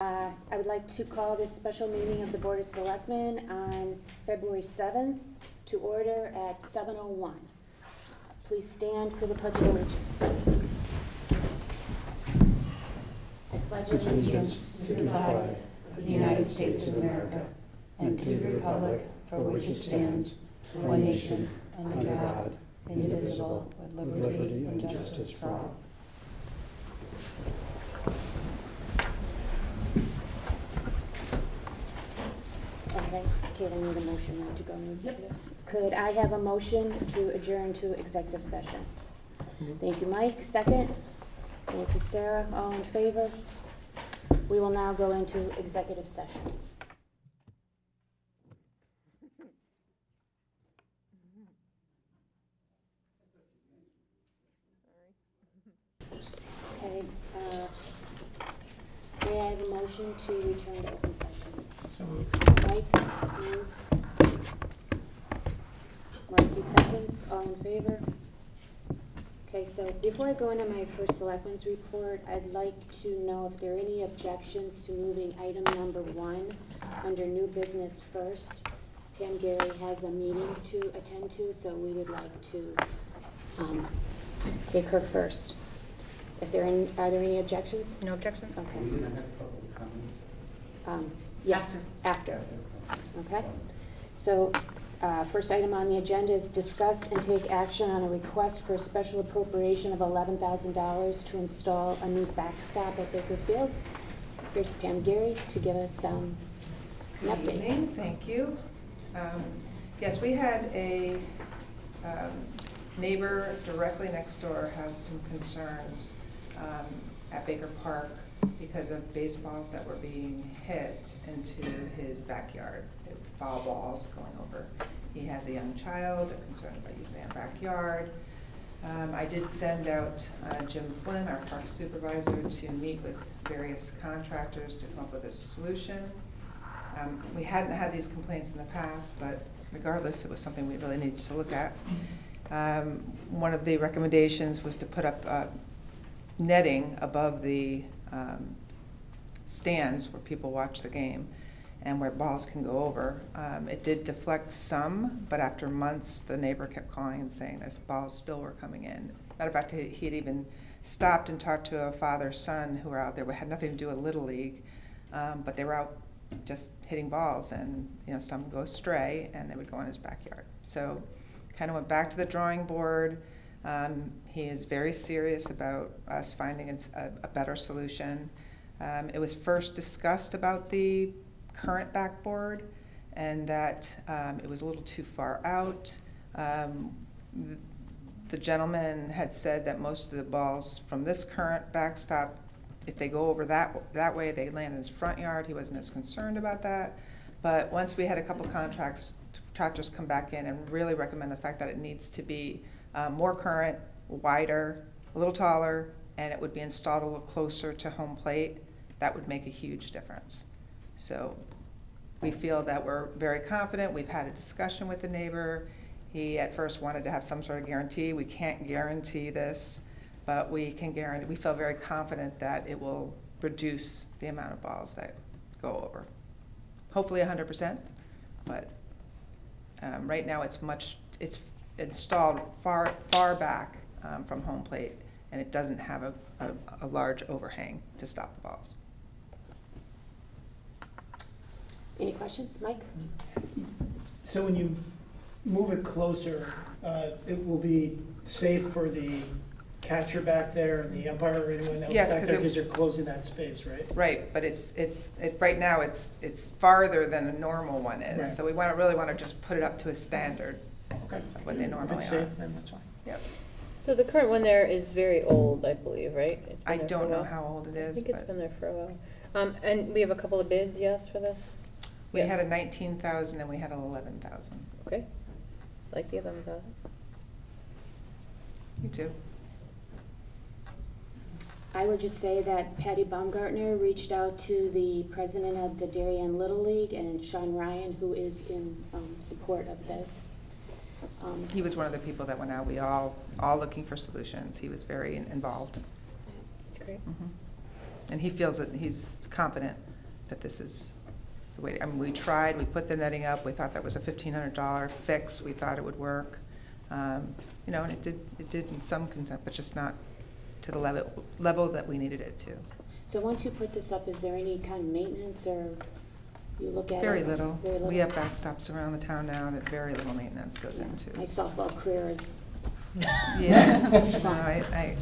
I would like to call this special meeting of the Board of Selectmen on February 7th to order at 7:01. Please stand for the Pledge of Allegiance. I pledge allegiance to the flag of the United States of America and to the republic for which it stands, one nation, under God, indivisible, with liberty and justice for all. Okay, I need a motion now to go into executive. Could I have a motion to adjourn to executive session? Thank you, Mike. Second. Thank you, Sarah. All in favor? We will now go into executive session. Okay. May I have a motion to return to open session? Mike moves. Marcy seconds. All in favor? Okay, so before I go into my first selectmen's report, I'd like to know if there are any objections to moving item number 1 under new business first. Pam Gary has a meeting to attend to, so we would like to take her first. If there are there any objections? No objections? Okay. We didn't have public comment. Yes, after. Okay. So first item on the agenda is discuss and take action on a request for a special appropriation of $11,000 to install a new backstop at Baker Field. Here's Pam Gary to give us an update. Good evening. Thank you. Yes, we had a neighbor directly next door have some concerns at Baker Park because of baseballs that were being hit into his backyard. They were foul balls going over. He has a young child, they're concerned about using their backyard. I did send out Jim Flynn, our park supervisor, to meet with various contractors to come up with a solution. We hadn't had these complaints in the past, but regardless, it was something we really needed to look at. One of the recommendations was to put up netting above the stands where people watch the game and where balls can go over. It did deflect some, but after months, the neighbor kept calling and saying this balls still were coming in. Matter of fact, he had even stopped and talked to a father-son who were out there. We had nothing to do with Little League, but they were out just hitting balls, and some go stray, and they would go in his backyard. So kind of went back to the drawing board. He is very serious about us finding a better solution. It was first discussed about the current backboard and that it was a little too far out. The gentleman had said that most of the balls from this current backstop, if they go over that way, they land in his front yard. He wasn't as concerned about that. But once we had a couple contractors come back in and really recommend the fact that it needs to be more current, wider, a little taller, and it would be installed a little closer to home plate, that would make a huge difference. So we feel that we're very confident. We've had a discussion with the neighbor. He at first wanted to have some sort of guarantee. We can't guarantee this, but we can guarantee, we feel very confident that it will reduce the amount of balls that go over. Hopefully 100%, but right now it's installed far back from home plate, and it doesn't have a large overhang to stop the balls. Any questions, Mike? So when you move it closer, it will be safe for the catcher back there and the umpire or anyone else Yes, back there because you're closing that space, right? Right, but it's right now it's farther than a normal one is. Right. So we really want to just put it up to a standard Okay. of what they normally If it's are. safe, then that's fine. Yep. So the current one there is very old, I believe, right? It's been I there for don't a know while. how old it I is, think it's but been there for a while. And we have a couple of bids, yes, for this? we Yes. had a 19,000 and we had a 11,000. Okay. Like the 11,000. Me too. I would just say that Patty Baumgartner reached out to the president of the Darien Little League and Sean Ryan, who is in support of this. He was one of the people that went out. We all looking for solutions. He was very involved. That's great. And he feels that he's confident that this is the way. I mean, we tried, we put the netting up, we thought that was a $1,500 fix, we thought it would work. You know, and it did in some content, but just not to the level that we needed it to. So once you put this up, is there any kind of maintenance, or you look at it? Very little. Very little? We have backstops around the town now that very little maintenance goes My into. softball career is, Yeah, no, it's gone. It's gone.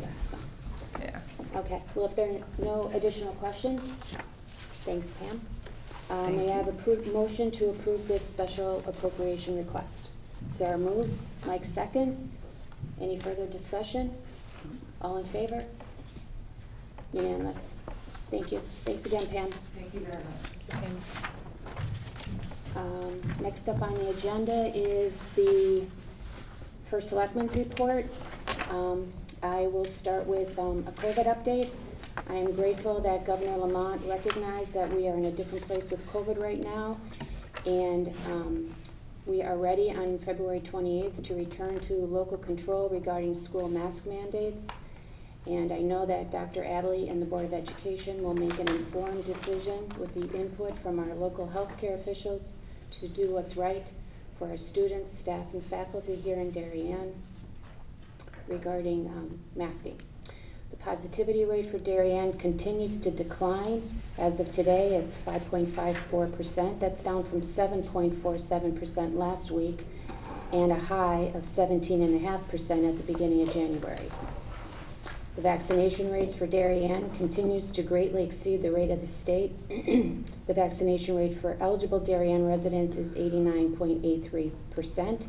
yeah. Okay, well, if there are no additional questions, thanks, Pam. May I have approved motion to approve this special appropriation request? Sarah moves, Mike seconds. Any further discussion? All in favor? Unanimous. Thank you. Thanks again, Pam. Thank you very much. Next up on the agenda is the first Selectmen's report. I will start with a COVID update. I am grateful that Governor Lamont recognized that we are in a different place with COVID right now, and we are ready on February 28th to return to local control regarding school mask mandates. And I know that Dr. Adley and the Board of Education will make an informed decision with the input from our local healthcare officials to do what's right for our students, staff, and faculty here in Darien regarding masking. The positivity rate for Darien continues to decline. As of today, it's 5.54%. That's down from 7.47% last week, and a high of 17.5% at the beginning of January. The vaccination rates for Darien continues to greatly exceed the rate of the state. The vaccination rate for eligible Darien residents is 89.83%.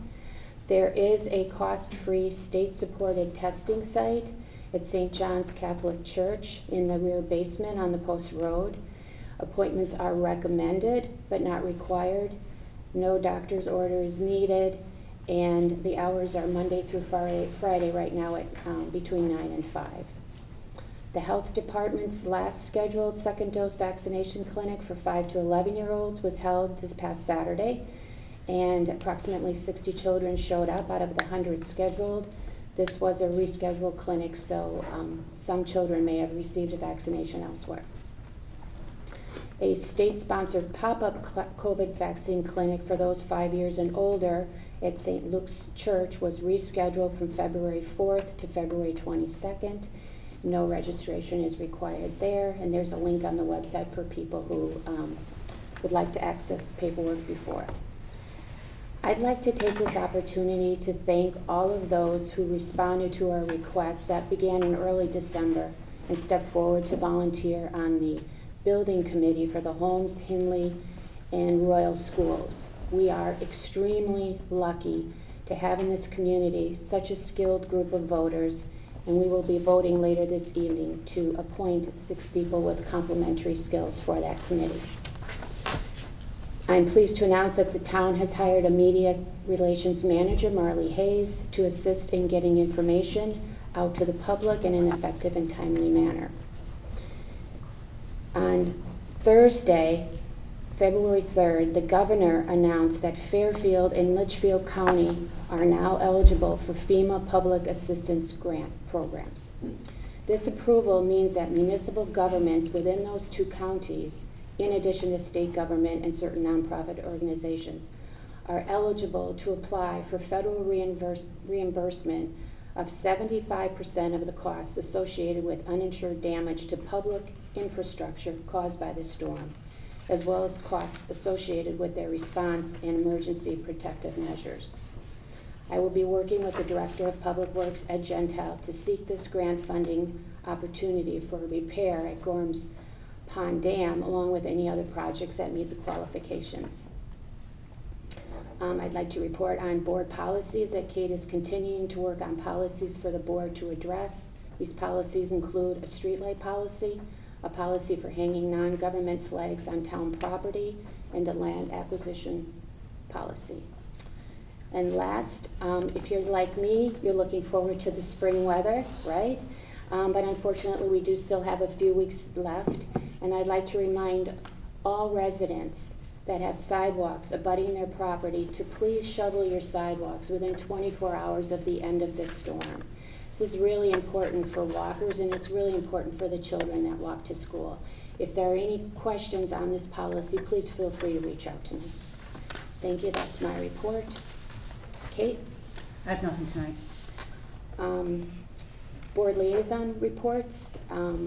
There is a cost-free state-supported testing site at St. John's Catholic Church in the rear basement on the Post Road. Appointments are recommended but not required. No doctor's order is needed, and the hours are Monday through Friday right now at between 9 and 5. The health department's last scheduled second dose vaccination clinic for 5 to 11-year-olds was held this past Saturday, and approximately 60 children showed up out of the 100 scheduled. This was a rescheduled clinic, so some children may have received a vaccination elsewhere. A state-sponsored pop-up COVID vaccine clinic for those 5 years and older at St. Luke's Church was rescheduled from February 4th to February 22nd. No registration is required there, and there's a link on the website for people who would like to access the paperwork before. I'd like to take this opportunity to thank all of those who responded to our requests that began in early December and stepped forward to volunteer on the building committee for the Holmes, Hinley, and Royal schools. We are extremely lucky to have in this community such a skilled group of voters, and we will be voting later this evening to appoint 6 people with complementary skills for that committee. I'm pleased to announce that the town has hired a media relations manager, Marley Hayes, to assist in getting information out to the public in an effective and timely manner. On Thursday, February 3rd, the governor announced that Fairfield and Litchfield County are now eligible for FEMA public assistance grant programs. This approval means that municipal governments within those 2 counties, in addition to state government and certain nonprofit organizations, are eligible to apply for federal reimbursement of 75% of the costs associated with uninsured damage to public infrastructure caused by the storm, as well as costs associated with their response and emergency protective measures. I will be working with the Director of Public Works, Ed Gentile, to seek this grant funding opportunity for repair at Gorham's Pond Dam, along with any other projects that meet the qualifications. I'd like to report on board policies that Kate is continuing to work on policies for the board to address. These policies include a streetlight policy, a policy for hanging non-government flags on town property, and a land acquisition policy. And last, if you're like me, you're looking forward to the spring weather, right? But unfortunately, we do still have a few weeks left, and I'd like to remind all residents that have sidewalks abutting their property to please shovel your sidewalks within 24 hours of the end of this storm. This is really important for walkers, and it's really important for the children that walk to school. If there are any questions on this policy, please feel free to reach out to me. Thank you, that's my report. Kate? I have nothing tonight. Board liaison reports.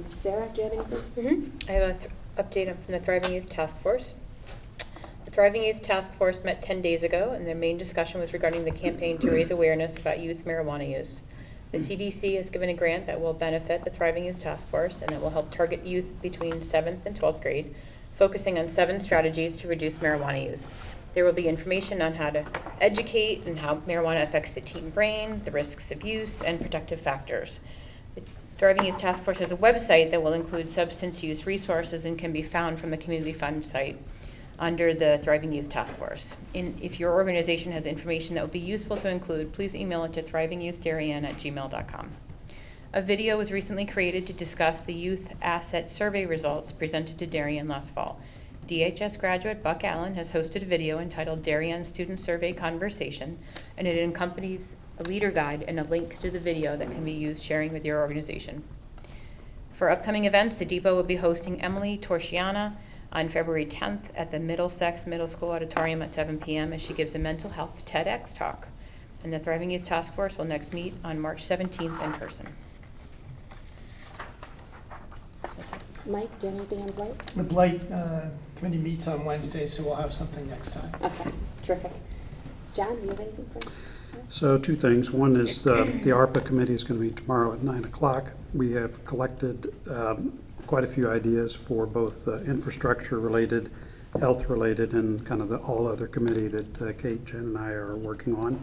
Sarah, do you have anything? I have an update from the Thriving Youth Task Force. The Thriving Youth Task Force met 10 days ago, and their main discussion was regarding the campaign to raise awareness about youth marijuana use. The CDC has given a grant that will benefit the Thriving Youth Task Force, and it will help target youth between 7th and 12th grade, focusing on 7 strategies to reduce marijuana use. There will be information on how to educate and how marijuana affects the teen brain, the risks of use, and protective factors. The Thriving Youth Task Force has a website that will include substance use resources and can be found from the Community Fund site under the Thriving Youth Task Force. If your organization has information that would be useful to include, please email it to thrivingyouthdarien@gmail.com. A video was recently created to discuss the youth asset survey results presented to Darien last fall. DHS graduate Buck Allen has hosted a video entitled Darien Student Survey Conversation, and it accompanies a leader guide and a link to the video that can be used sharing with your organization. For upcoming events, the Depot will be hosting Emily Torchiana on February 10th at the Middlesex Middle School Auditorium at 7 p.m. as she gives a mental health TEDx talk. And the Thriving Youth Task Force will next meet on March 17th in person. Mike, do you have anything on Blight? The Blight Committee meets on Wednesday, so we'll have something next time. Okay, terrific. John, do you have anything for us? So 2 things. One is the ARPA committee is going to meet tomorrow at 9 o'clock. We have collected quite a few ideas for both infrastructure-related, health-related, and kind of the all other committee that Kate, Jen, and I are working on.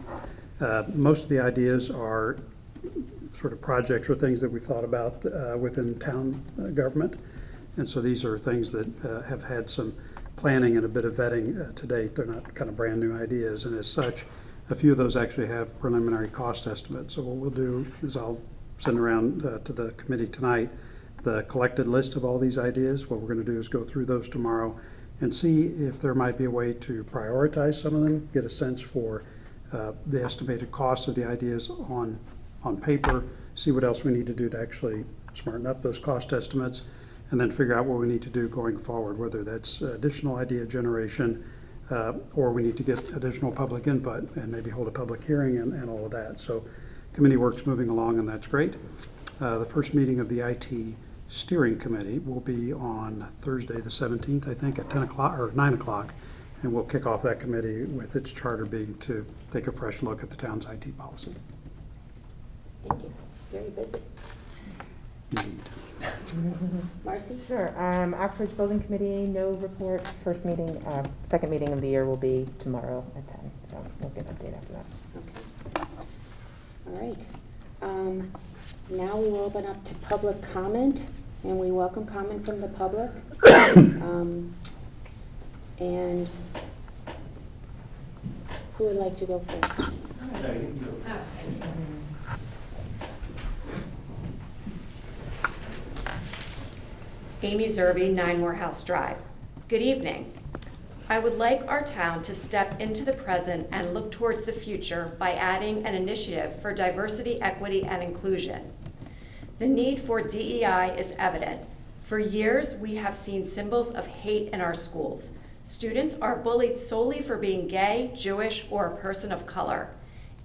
Most of the ideas are sort of projects or things that we've thought about within town government. And so these are things that have had some planning and a bit of vetting to date. They're not kind of brand new ideas. And as such, a few of those actually have preliminary cost estimates. So what we'll do is I'll send around to the committee tonight the collected list of all these ideas. What we're going to do is go through those tomorrow and see if there might be a way to prioritize some of them, get a sense for the estimated costs of the ideas on paper, see what else we need to do to actually smarten up those cost estimates, and then figure out what we need to do going forward, whether that's additional idea generation or we need to get additional public input and maybe hold a public hearing and all of that. So committee work's moving along, and that's great. The first meeting of the IT steering committee will be on Thursday the 17th, I think, at 10 o'clock or 9 o'clock, and we'll kick off that committee with its charter being to take a fresh look at the town's IT policy. Thank you. Very busy. Indeed. Marcy? Sure. Oxford's Building Committee, no report. First meeting, second meeting of the year will be tomorrow at 10. So we'll get an update after that. Okay. All right. Now we will open up to public comment, and we welcome comment from the public. And who would like to go first? Amy Zerby, 9 Morehouse Drive. Good evening. I would like our town to step into the present and look towards the future by adding an initiative for diversity, equity, and inclusion. The need for DEI is evident. For years, we have seen symbols of hate in our schools. Students are bullied solely for being gay, Jewish, or a person of color.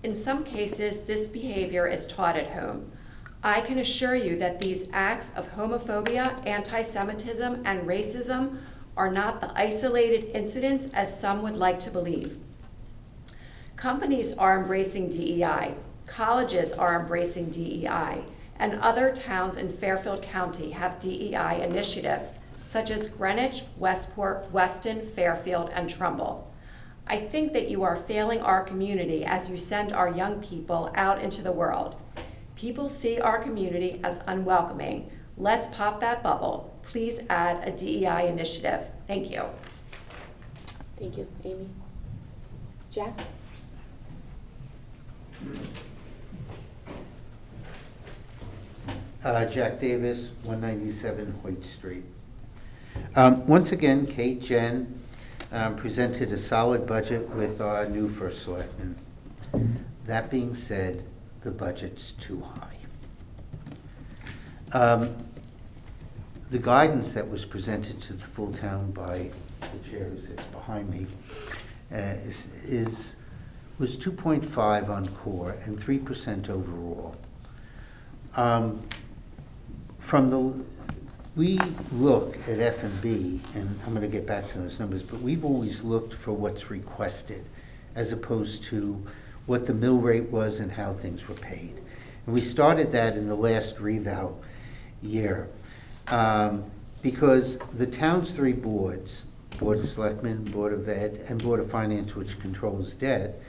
In some cases, this behavior is taught at home. I can assure you that these acts of homophobia, anti-Semitism, and racism are not the isolated incidents as some would like to believe. Companies are embracing DEI, colleges are embracing DEI, and other towns in Fairfield County have DEI initiatives, such as Greenwich, Westport, Weston, Fairfield, and Trumbull. I think that you are failing our community as you send our young people out into the world. People see our community as unwelcoming. Let's pop that bubble. Please add a DEI initiative. Thank you. Thank you, Amy. Jack? Jack Davis, 197 Hoyt Street. Once again, Kate, Jen presented a solid budget with our new first selectman. That being said, the budget's too high. the guidance that was presented to the full town by the chair who sits behind me was 2.5 on core and 3% overall. We look at F&B, and I'm going to get back to those numbers, but we've always looked for what's requested as opposed to what the mill rate was and how things were paid. And we started that in the last revow year because the town's three boards, Board of Selectmen, Board of Ed, and Board of Finance, which controls debt,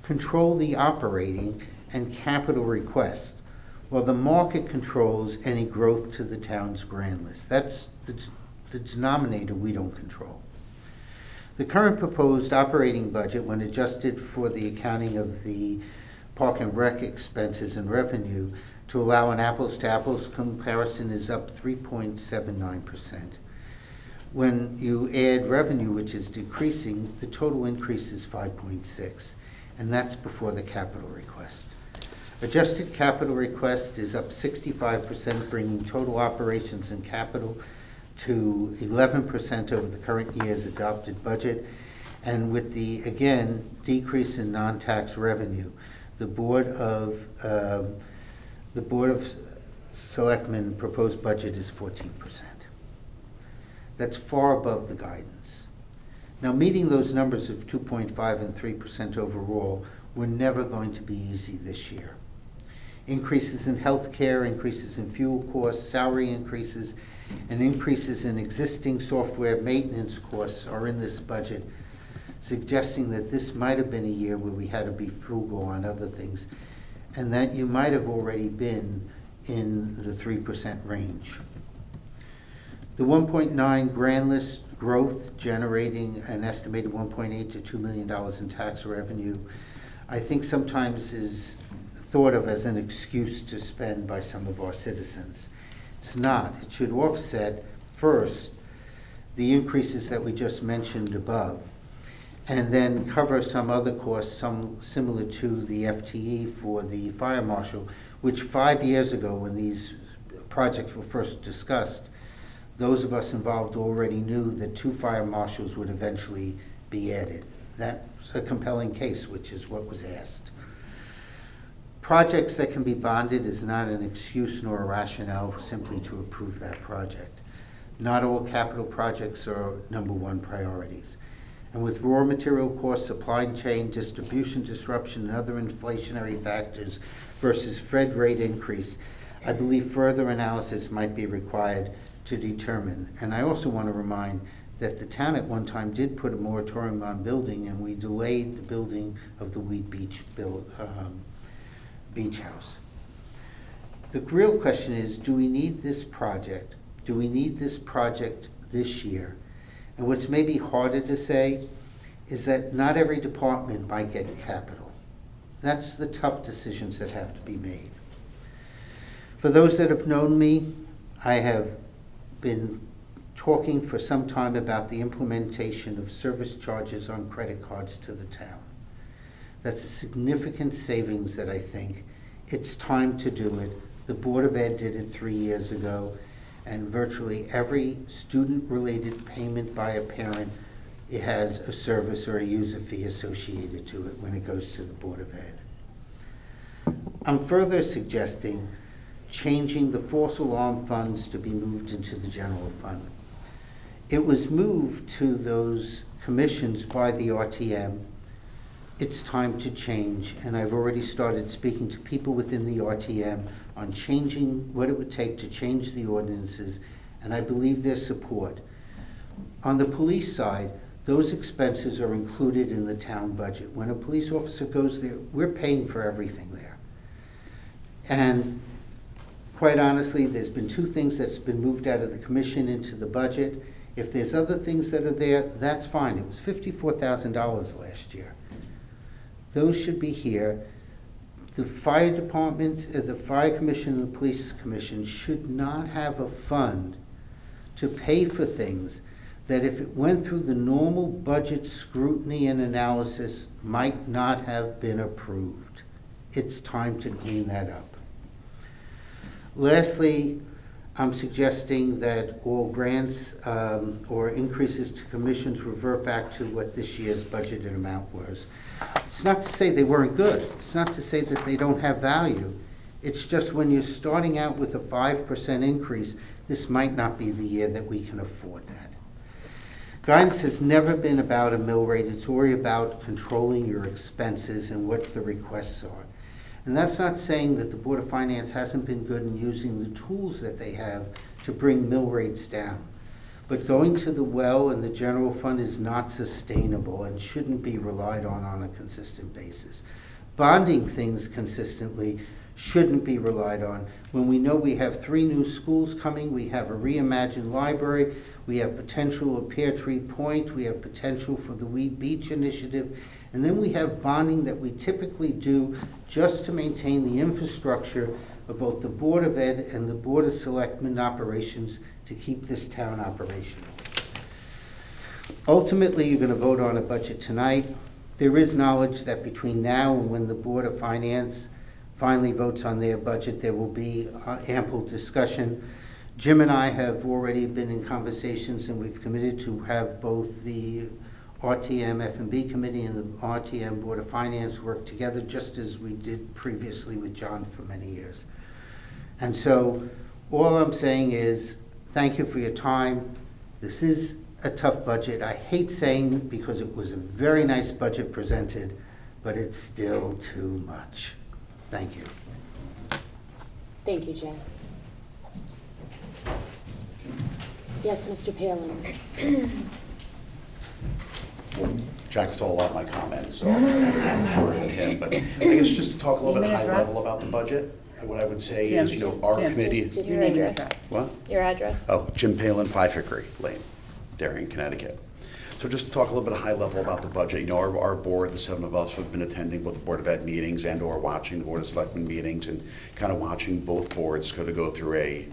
control the operating and capital requests, while the market controls any growth to the town's grand list. That's the denominator we don't control. The current proposed operating budget, when adjusted for the accounting of the park and rec expenses and revenue to allow an apples-to-apples comparison, is up 3.79%. When you add revenue, which is decreasing, the total increase is 5.6%, and that's before the capital request. Adjusted capital request is up 65%, bringing total operations and capital to 11% over the current year's adopted budget. And with the, again, decrease in non-tax revenue, the Board of Selectmen proposed budget is 14%. That's far above the guidance. Now, meeting those numbers of 2.5 and 3% overall were never going to be easy this year. Increases in health care, increases in fuel costs, salary increases, and increases in existing software maintenance costs are in this budget, suggesting that this might have been a year where we had to be frugal on other things, and that you might have already been in the 3% range. The 1.9 grand list growth, generating an estimated $1.8 to $2 million in tax revenue, I think sometimes is thought of as an excuse to spend by some of our citizens. It's not. It should offset, first, the increases that we just mentioned above, and then cover some other costs, some similar to the FTE for the fire marshal, which 5 years ago, when these projects were first discussed, those of us involved already knew that 2 fire marshals would eventually be added. That's a compelling case, which is what was asked. Projects that can be bonded is not an excuse nor a rationale simply to approve that project. Not all capital projects are #1 priorities. And with raw material costs, supply chain, distribution disruption, and other inflationary factors versus Fed rate increase, I believe further analysis might be required to determine. And I also want to remind that the town at one time did put a moratorium on building, and we delayed the building of the Wheat Beach beach house. The real question is, do we need this project? Do we need this project this year? And what's maybe harder to say is that not every department might get capital. That's the tough decisions that have to be made. For those that have known me, I have been talking for some time about the implementation of service charges on credit cards to the town. That's a significant savings that I think it's time to do it. The Board of Ed did it 3 years ago, and virtually every student-related payment by a parent, it has a service or a user fee associated to it when it goes to the Board of Ed. I'm further suggesting changing the false alarm funds to be moved into the general fund. It was moved to those commissions by the RTM. It's time to change, and I've already started speaking to people within the RTM on changing what it would take to change the ordinances, and I believe their support. On the police side, those expenses are included in the town budget. When a police officer goes there, we're paying for everything there. And quite honestly, there's been 2 things that's been moved out of the commission into the budget. If there's other things that are there, that's fine. It was $54,000 last year. Those should be here. The fire department, the fire commission, and the police commission should not have a fund to pay for things that, if it went through the normal budget scrutiny and analysis, might not have been approved. It's time to clean that up. Lastly, I'm suggesting that all grants or increases to commissions revert back to what this year's budgeted amount was. It's not to say they weren't good. It's not to say that they don't have value. It's just when you're starting out with a 5% increase, this might not be the year that we can afford that. Guidance has never been about a mill rate. It's already about controlling your expenses and what the requests are. And that's not saying that the Board of Finance hasn't been good in using the tools that they have to bring mill rates down. But going to the well and the general fund is not sustainable and shouldn't be relied on a consistent basis. Bonding things consistently shouldn't be relied on when we know we have 3 new schools coming, we have a reimagined library, we have potential of Pear Tree Point, we have potential for the Weed Beach initiative, and then we have bonding that we typically do just to maintain the infrastructure of both the Board of Ed and the Board of Selectmen operations to keep this town operational. Ultimately, you're going to vote on a budget tonight. There is knowledge that between now and when the Board of Finance finally votes on their budget, there will be ample discussion. Jim and I have already been in conversations, and we've committed to have both the RTM F&B Committee and the RTM Board of Finance work together, just as we did previously with John for many years. And so all I'm saying is thank you for your time. This is a tough budget. I hate saying it because it was a very nice budget presented, but it's still too much. Thank you. Thank you, Jack. Yes, Mr. Palin. Jack stole a lot of my comments, so I'm shorter than him, but I guess just to talk a little bit high level about the budget, what I would say is, our committee. Just Your address. What? Your address? Oh, Jim Palin, 5 Hickory Lane, Darien, Connecticut. So just to talk a little bit high level about the budget, our board, the 7 of us, have been attending both the Board of Ed meetings and or watching the Board of Selectmen meetings and kind of watching both boards kind of go through a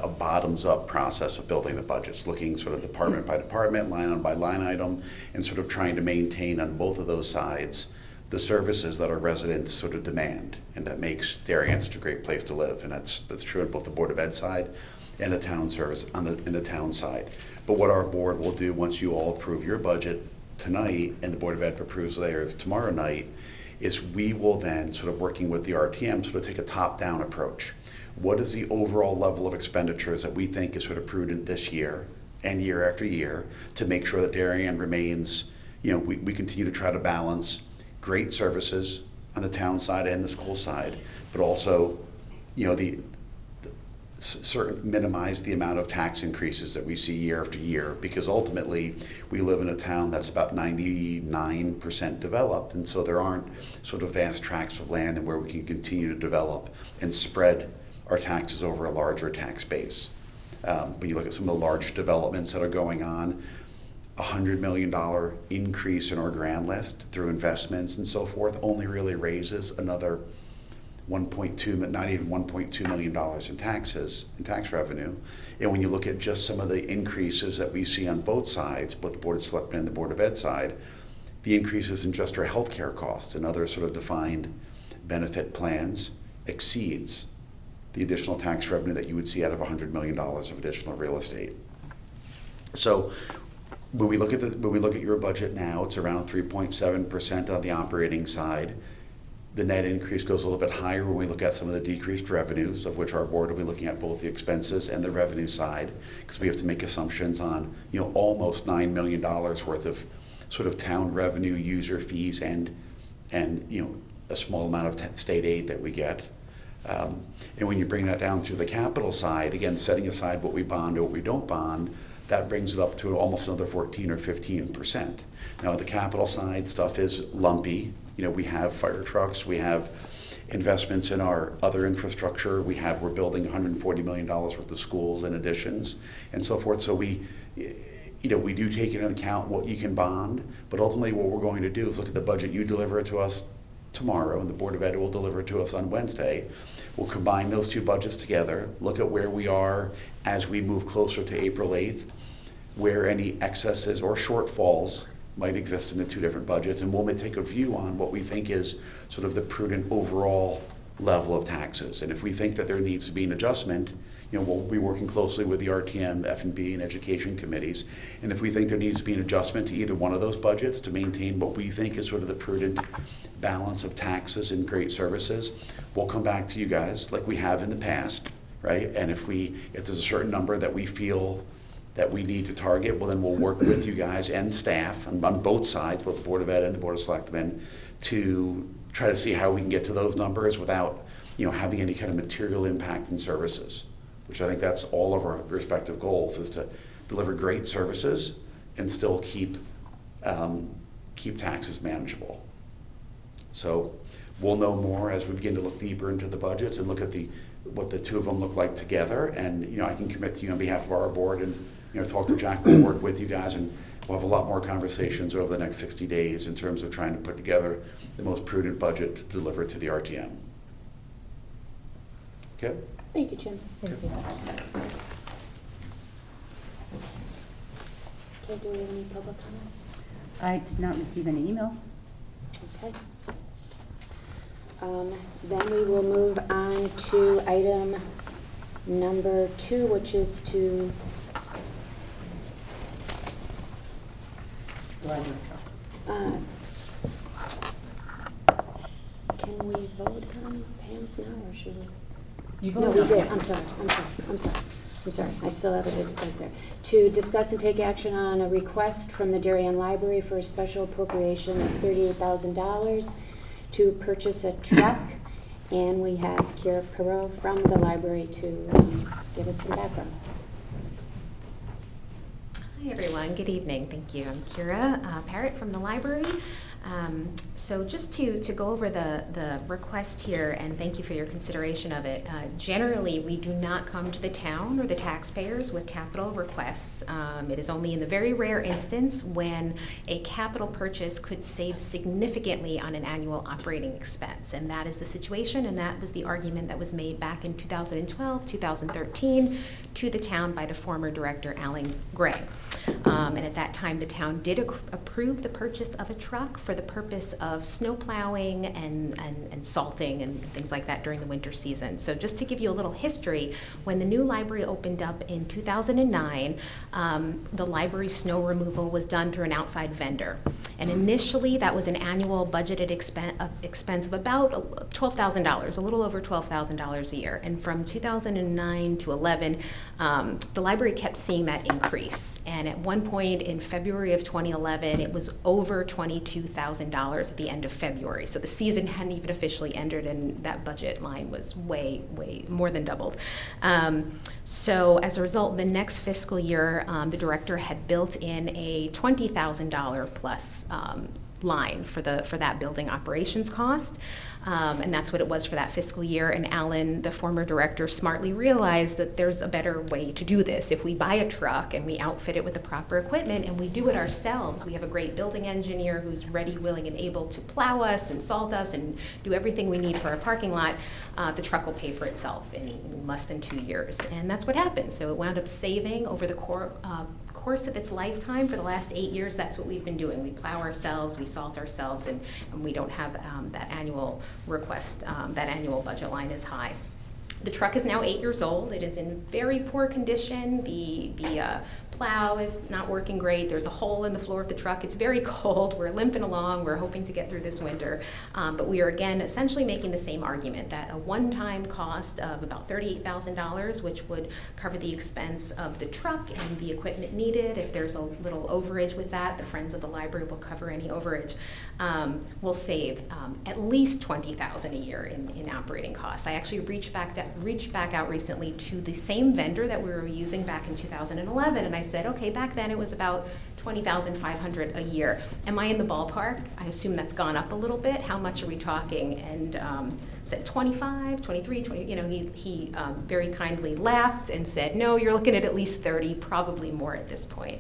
bottoms-up process of building the budgets, looking sort of department by department, line item by line item, and sort of trying to maintain on both of those sides the services that our residents sort of demand, and that makes Darien such a great place to live. And that's true on both the Board of Ed side and the town service in the town side. But what our board will do once you all approve your budget tonight and the Board of Ed approves theirs tomorrow night is we will then, sort of working with the RTM, sort of take a top-down approach. What is the overall level of expenditures that we think is sort of prudent this year and year after year to make sure that Darien remains, we continue to try to balance great services on the town side and the school side, but also, minimize the amount of tax increases that we see year after year, because ultimately we live in a town that's about 99% developed, and so there aren't sort of vast tracts of land and where we can continue to develop and spread our taxes over a larger tax base. When you look at some of the large developments that are going on, $100 million increase in our grand list through investments and so forth only really raises another not even $1.2 million in tax revenue. And when you look at just some of the increases that we see on both sides, both the Board of Selectmen and the Board of Ed side, the increases in just our healthcare costs and other sort of defined benefit plans exceeds the additional tax revenue that you would see out of $100 million of additional real estate. So when we look at your budget now, it's around 3.7% on the operating side. The net increase goes a little bit higher when we look at some of the decreased revenues, of which our board will be looking at both the expenses and the revenue side, because we have to make assumptions on almost $9 million worth of sort of town revenue, user fees, and a small amount of state aid that we get. And when you bring that down through the capital side, again, setting aside what we bond or what we don't bond, that brings it up to almost another 14 or 15%. Now, the capital side stuff is lumpy. We have fire trucks, we have investments in our other infrastructure, we're building $140 million worth of schools and additions and so forth. So we do take into account what you can bond, but ultimately what we're going to do is look at the budget you deliver to us tomorrow, and the Board of Ed will deliver to us on Wednesday. We'll combine those two budgets together, look at where we are as we move closer to April 8th, where any excesses or shortfalls might exist in the two different budgets, and we'll take a view on what we think is sort of the prudent overall level of taxes. And if we think that there needs to be an adjustment, we'll be working closely with the RTM, F&B, and education committees. And if we think there needs to be an adjustment to either one of those budgets to maintain what we think is sort of the prudent balance of taxes and great services, we'll come back to you guys like we have in the past, right? And if there's a certain number that we feel that we need to target, well, then we'll work with you guys and staff on both sides, both the Board of Ed and the Board of Selectmen, to try to see how we can get to those numbers without, having any kind of material impact in services, which I think that's all of our respective goals, is to deliver great services and still keep taxes manageable. So we'll know more as we begin to look deeper into the budgets and look at what the two of them look like together. And I can commit to you on behalf of our board and talk to Jack. We'll work with you guys, and we'll have a lot more conversations over the next 60 days in terms of trying to put together the most prudent budget to deliver to the RTM. Okay? Thank you, Jim. Thank you. Okay, do we have any public comment? I did not receive any emails. Okay. Then we will move on to item number 2, which is to can we vote on Pam's now, or should we? You No, voted we on did. it. I'm sorry. I still have it in place there. To discuss and take action on a request from the Darien Library for a special appropriation of $38,000 to purchase a truck. And we have Kira Perot from the library to give us some background. Hi everyone, good evening. Thank you. I'm Kira Parrott from the library. So just to go over the request here, and thank you for your consideration of it. Generally, we do not come to the town or the taxpayers with capital requests. It is only in the very rare instance when a capital purchase could save significantly on an annual operating expense. And that is the situation, and that was the argument that was made back in 2012, 2013 to the town by the former director, Alan Gray. And at that time, the town did approve the purchase of a truck for the purpose of snow plowing and salting and things like that during the winter season. So just to give you a little history, when the new library opened up in 2009, the library snow removal was done through an outside vendor. And initially, that was an annual budgeted expense of about $12,000, a little over $12,000 a year. And from 2009 to 11, the library kept seeing that increase. And at one point in February of 2011, it was over $22,000 at the end of February. So the season hadn't even officially ended, and that budget line was way more than doubled. So as a result, the next fiscal year, the director had built in a $20,000 plus line for that building operations cost. And that's what it was for that fiscal year. And Alan, the former director, smartly realized that there's a better way to do this. If we buy a truck and we outfit it with the proper equipment and we do it ourselves, we have a great building engineer who's ready, willing, and able to plow us and salt us and do everything we need for our parking lot, the truck will pay for itself in less than 2 years. And that's what happened. So it wound up saving over the course of its lifetime. For the last 8 years, that's what we've been doing. We plow ourselves, we salt ourselves, and we don't have that annual request, that annual budget line is high. The truck is now 8 years old. It is in very poor condition. The plow is not working great. There's a hole in the floor of the truck. It's very cold. We're limping along. We're hoping to get through this winter. But we are, again, essentially making the same argument that a one-time cost of about $38,000, which would cover the expense of the truck and the equipment needed. If there's a little overage with that, the Friends of the Library will cover any overage. Will save at least $20,000 a year in operating costs. I actually reached back out recently to the same vendor that we were using back in 2011, and I said, okay, back then it was about $20,500 a year. Am I in the ballpark? I assume that's gone up a little bit. How much are we talking? And said 25, 23, 20, he very kindly laughed and said, no, you're looking at least 30, probably more at this point,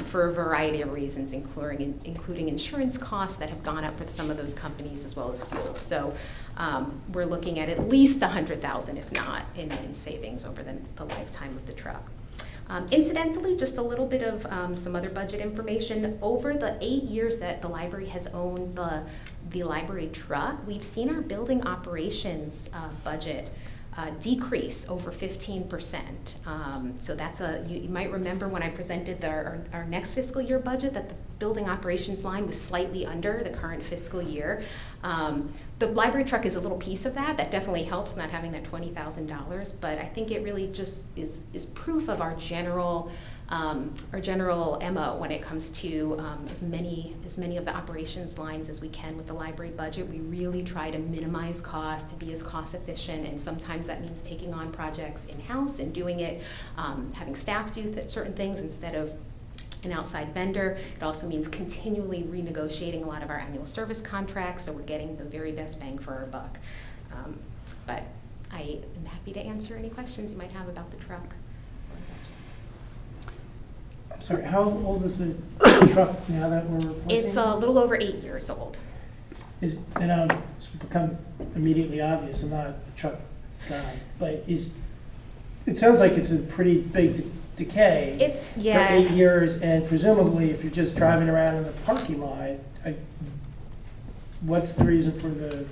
for a variety of reasons, including insurance costs that have gone up for some of those companies, as well as fuel. So we're looking at least $100,000, if not, in savings over the lifetime of the truck. Incidentally, just a little bit of some other budget information. Over the 8 years that the library has owned the library truck, we've seen our building operations budget decrease over 15%. So that's you might remember when I presented our next fiscal year budget that the building operations line was slightly under the current fiscal year. The library truck is a little piece of that. That definitely helps, not having that $20,000, but I think it really just is proof of our general MO when it comes to as many of the operations lines as we can with the library budget. We really try to minimize cost, to be as cost efficient, and sometimes that means taking on projects in-house and doing it, having staff do certain things instead of an outside vendor. It also means continually renegotiating a lot of our annual service contracts, so we're getting the very best bang for our buck. But I am happy to answer any questions you might have about the truck. I'm sorry, how old is the truck now that we're replacing? It's a little over 8 years old. It's become immediately obvious, I'm not a truck guy, but it sounds like it's a pretty big decay. It's, For yeah. 8 years, and presumably if you're just driving around in the parking lot, what's the reason for the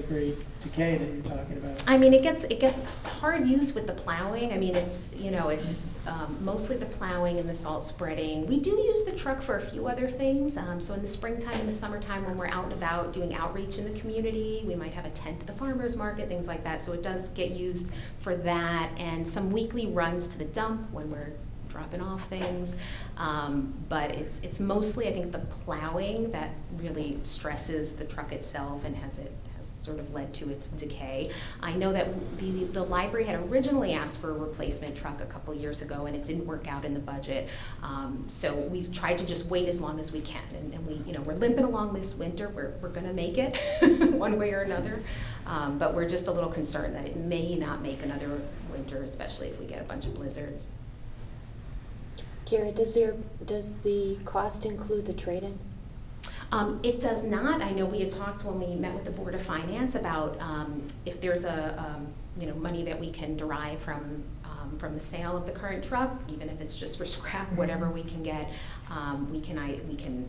great decay that you're talking about? I mean, it gets hard use with the plowing. I mean, it's mostly the plowing and the salt spreading. We do use the truck for a few other things. So in the springtime and the summertime, when we're out and about doing outreach in the community, we might have a tent at the farmer's market, things like that. So it does get used for that, and some weekly runs to the dump when we're dropping off things. But it's mostly, I think, the plowing that really stresses the truck itself and has sort of led to its decay. I know that the library had originally asked for a replacement truck a couple years ago, and it didn't work out in the budget. So we've tried to just wait as long as we can, and we're limping along this winter. We're going to make it one way or another, but we're just a little concerned that it may not make another winter, especially if we get a bunch of blizzards. Kira, does the cost include the trade-in? It does not. I know we had talked when we met with the Board of Finance about if there's money that we can derive from the sale of the current truck, even if it's just for scrap, whatever we can get, we can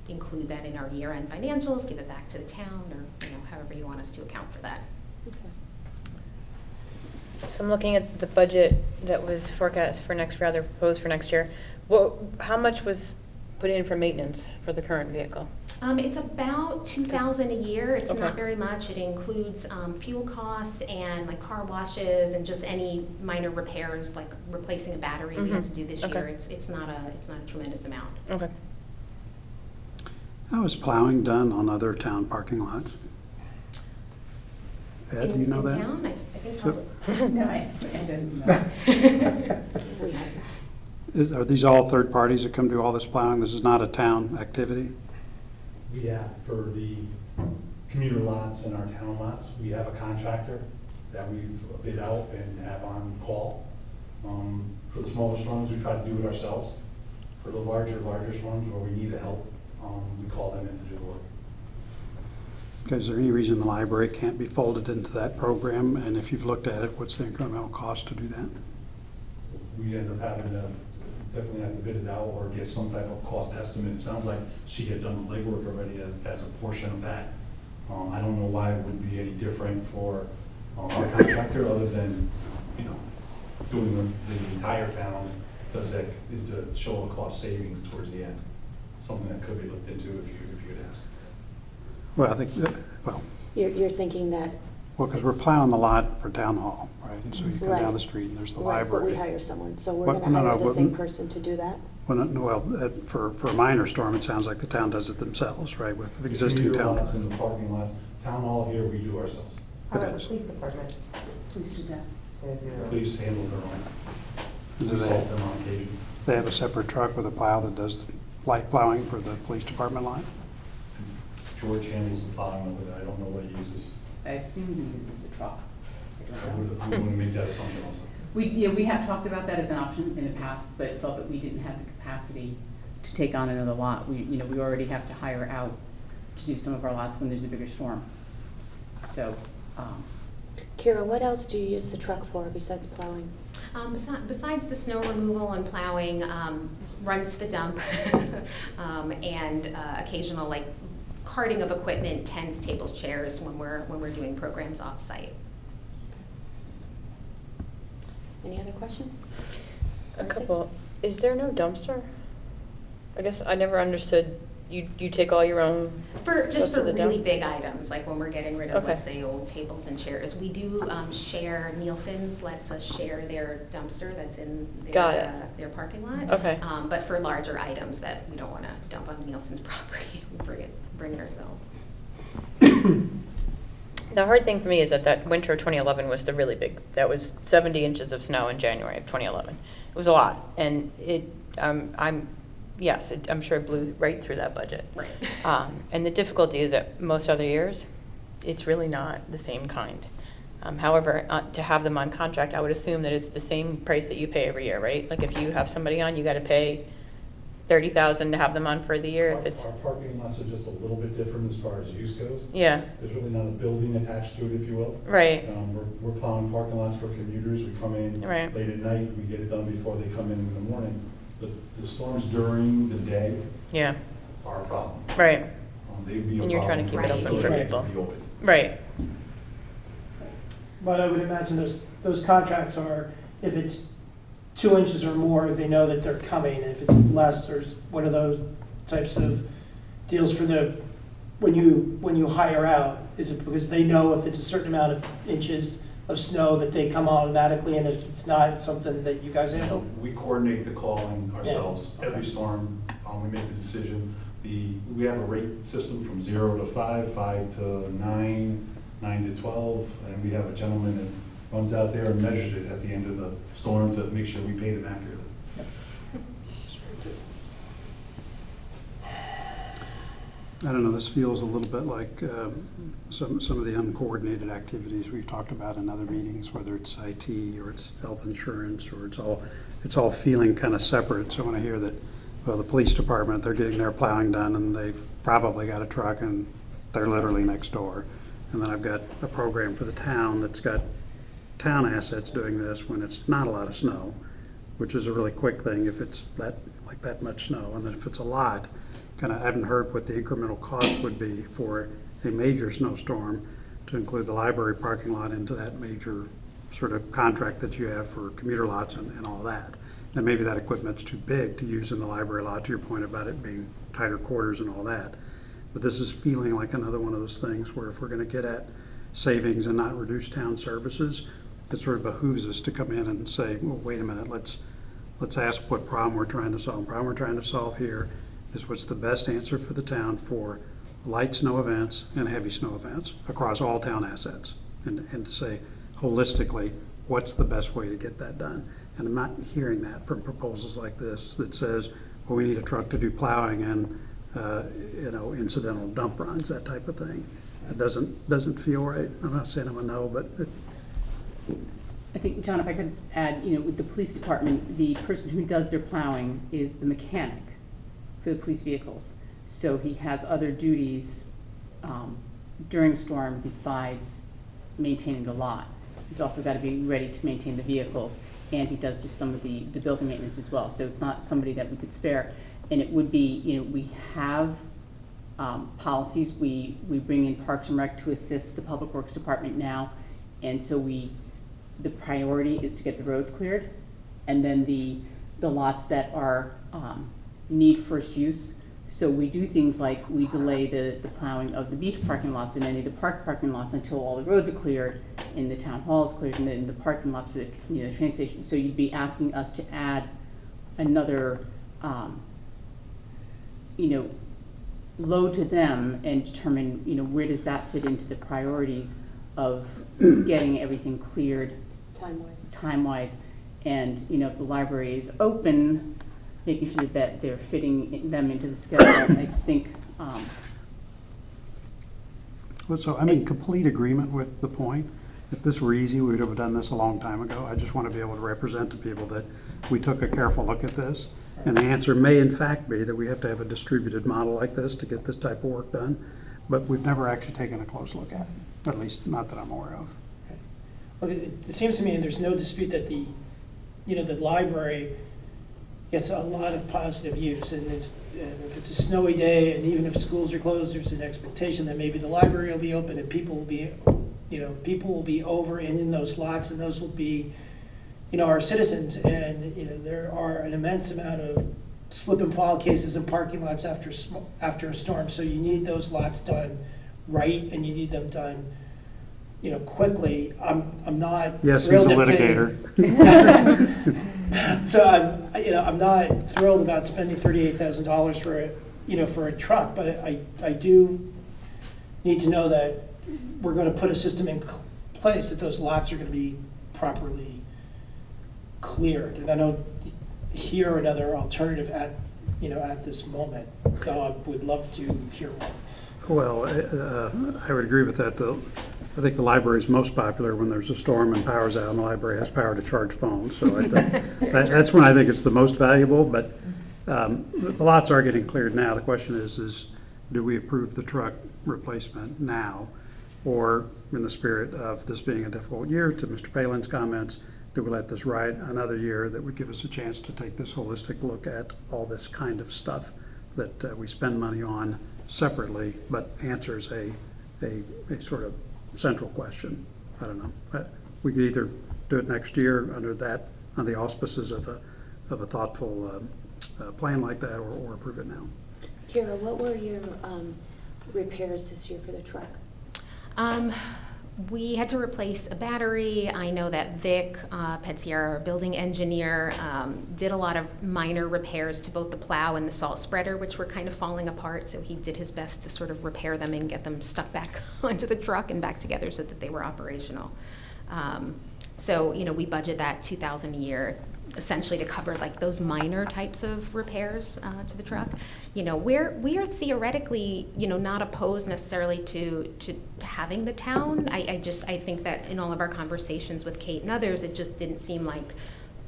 include that in our year-end financials, give it back to the town, or however you want us to account for that. Okay. So I'm looking at the budget that was forecast for proposed for next year. How much was put in for maintenance for the current vehicle? It's about $2,000 a year. It's Okay. not very much. It includes fuel costs and like car washes and just any minor repairs, like replacing a battery we had to do this Okay. year. It's not a tremendous amount. Okay. How is plowing done on other town parking lots? Ed, do you know in that? town, I think So- probably. No, I didn't know. We have. Are these all third parties that come do all this plowing? This is not a town activity? We have, for the commuter lots and our town lots, we have a contractor that we've bid out and have on call. For the smaller storms, we try to do it ourselves. For the larger storms where we need the help, we call them in to do the work. Okay, is there any reason the library can't be folded into that program? And if you've looked at it, what's the incremental cost to do that? We end up having to definitely have to bid it out or get some type of cost estimate. It sounds like she had done the legwork already as a portion of that. I don't know why it would be any different for our contractor other than, doing the entire town does that to show a cost savings towards the end. Something that could be looked into if you'd ask. Well, I think, You're thinking that. because we're plowing the lot for town hall, right? And so you come Right. down the street and there's the Right, but we library. hire someone, so we're What- gonna no, hire no, the same but- person to do that? For a minor storm, it sounds like the town does it themselves, right, with existing Commuter town. lots and the parking lots, town hall here, we do ourselves. It is. Police department, please do that. Police handle their own. Do We they- salt them on occasion. They have a separate truck with a plow that does light plowing for the police department lot? George handles the plowing over there. I don't know what he uses. I assume he uses the truck. I'm going to make that assumption also. We have talked about that as an option in the past, but felt that we didn't have the capacity to take on another lot. We already have to hire out to do some of our lots when there's a bigger storm. So, Kira, what else do you use the truck for besides plowing? Besides the snow removal and plowing, runs to the dump, and occasional like carting of equipment, tents, tables, chairs when we're doing programs off-site. Any other questions? A Marcy? couple. Is there no dumpster? I guess I never understood, you take all your own Just stuff for to the really dump? big items, like when we're getting rid of, Okay. let's say, old tables and chairs, we do share, Nielsen's lets us share their dumpster that's in Got it. their parking lot. Okay. But for larger items that we don't want to dump on Nielsen's property, we bring it ourselves. The hard thing for me is that winter of 2011 was the really big, that was 70 inches of snow in January of 2011. It was a lot, and I'm sure it blew right through that budget. Right. And the difficulty is that most other years, it's really not the same kind. However, to have them on contract, I would assume that it's the same price that you pay every year, right? Like if you have somebody on, you got to pay $30,000 to have them on for the year. If it's Our parking lots are just a little bit different as far as use goes. yeah, There's really not a building attached to it, if you will. right, We're plowing parking lots for commuters. We come in Right. late at night, we get it done before they come in the morning. The storms during the day yeah, are a problem. right, They'd be a And you're trying to problem keep it for open for the people. facilities to be open. right, But I would imagine those contracts are, if it's 2 inches or more, they know that they're coming, and if it's less, there's one of those types of deals for when you hire out, is it because they know if it's a certain amount of inches of snow that they come automatically, and if it's not, it's something that you guys handle? We coordinate the calling ourselves. Yeah, okay. Every storm, we make the decision. We have a rate system from 0 to 5, 5 to 9, 9 to 12, and we have a gentleman that runs out there and measures it at the end of the storm to make sure we pay them accurately. I don't know, this feels a little bit like some of the uncoordinated activities we've talked about in other meetings, whether it's IT or it's health insurance, or it's all feeling kind of separate. So when I hear that, well, the police department, they're getting their plowing done and they've probably got a truck and they're literally next door. And then I've got a program for the town that's got town assets doing this when it's not a lot of snow, which is a really quick thing if it's that much snow. And then if it's a lot, I haven't heard what the incremental cost would be for a major snowstorm to include the library parking lot into that major sort of contract that you have for commuter lots and all that. And maybe that equipment's too big to use in the library lot, to your point about it being tighter quarters and all that. But this is feeling like another one of those things where if we're gonna get at savings and not reduce town services, it sort of behooves us to come in and say, well, wait a minute, let's ask what problem we're trying to solve. The problem we're trying to solve here is what's the best answer for the town for light snow events and heavy snow events across all town assets. And to say holistically, what's the best way to get that done? And I'm not hearing that from proposals like this that says, well, we need a truck to do plowing and, incidental dump runs, that type of thing. It doesn't feel right. I'm not saying I'm a no, but I think, John, if I could add, with the police department, the person who does their plowing is the mechanic for the police vehicles. So he has other duties during storm besides maintaining the lot. He's also got to be ready to maintain the vehicles, and he does do some of the building maintenance as well. So it's not somebody that we could spare. And it would be, we have policies. We bring in Parks and Rec to assist the Public Works Department now. And so the priority is to get the roads cleared. And then the lots that are need first use. So we do things like we delay the plowing of the beach parking lots and any of the park parking lots until all the roads are cleared and the town hall is cleared and then the parking lots for the train station. So you'd be asking us to add another, load to them and determine, where does that fit into the priorities of getting everything cleared time-wise. And, if the library is open, making sure that they're fitting them into the schedule. I just think, so I'm in complete agreement with the point. If this were easy, we would have done this a long time ago. I just want to be able to represent to people that we took a careful look at this. And the answer may in fact be that we have to have a distributed model like this to get this type of work done. But we've never actually taken a close look at it, at least not that I'm aware of. Well, it seems to me there's no dispute that the library gets a lot of positive use, and if it's a snowy day, and even if schools are closed, there's an expectation that maybe the library will be open and people will be over and in those lots, and those will be, our citizens, and, there are an immense amount of slip and fall cases in parking lots after a storm, so you need those lots done right, and you need them done, quickly. I'm not Yes, he's a thrilled at paying- litigator. So I'm not thrilled about spending $38,000 for a truck, but I do need to know that we're going to put a system in place, that those lots are going to be properly cleared. And I don't hear another alternative at this moment, so I would love to hear one. Well, I would agree with that, though. I think the library is most popular when there's a storm and power's out, and the library has power to charge phones. So that's when I think it's the most valuable, but the lots are getting cleared now. The question is do we approve the truck replacement now? Or, in the spirit of this being a difficult year, to Mr. Palin's comments, do we let this ride another year that would give us a chance to take this holistic look at all this kind of stuff that we spend money on separately, but answers a sort of central question? I don't know. We could either do it next year under the auspices of a thoughtful plan like that, or approve it now. Kira, what were your repairs this year for the truck? We had to replace a battery. I know that Vic Petsier, our building engineer, did a lot of minor repairs to both the plow and the salt spreader, which were kind of falling apart. So he did his best to sort of repair them and get them stuck back onto the truck and back together so that they were operational. So, we budget that $2,000 a year, essentially to cover like those minor types of repairs to the truck. We are theoretically, not opposed necessarily to having the town. I think that in all of our conversations with Kate and others, it just didn't seem like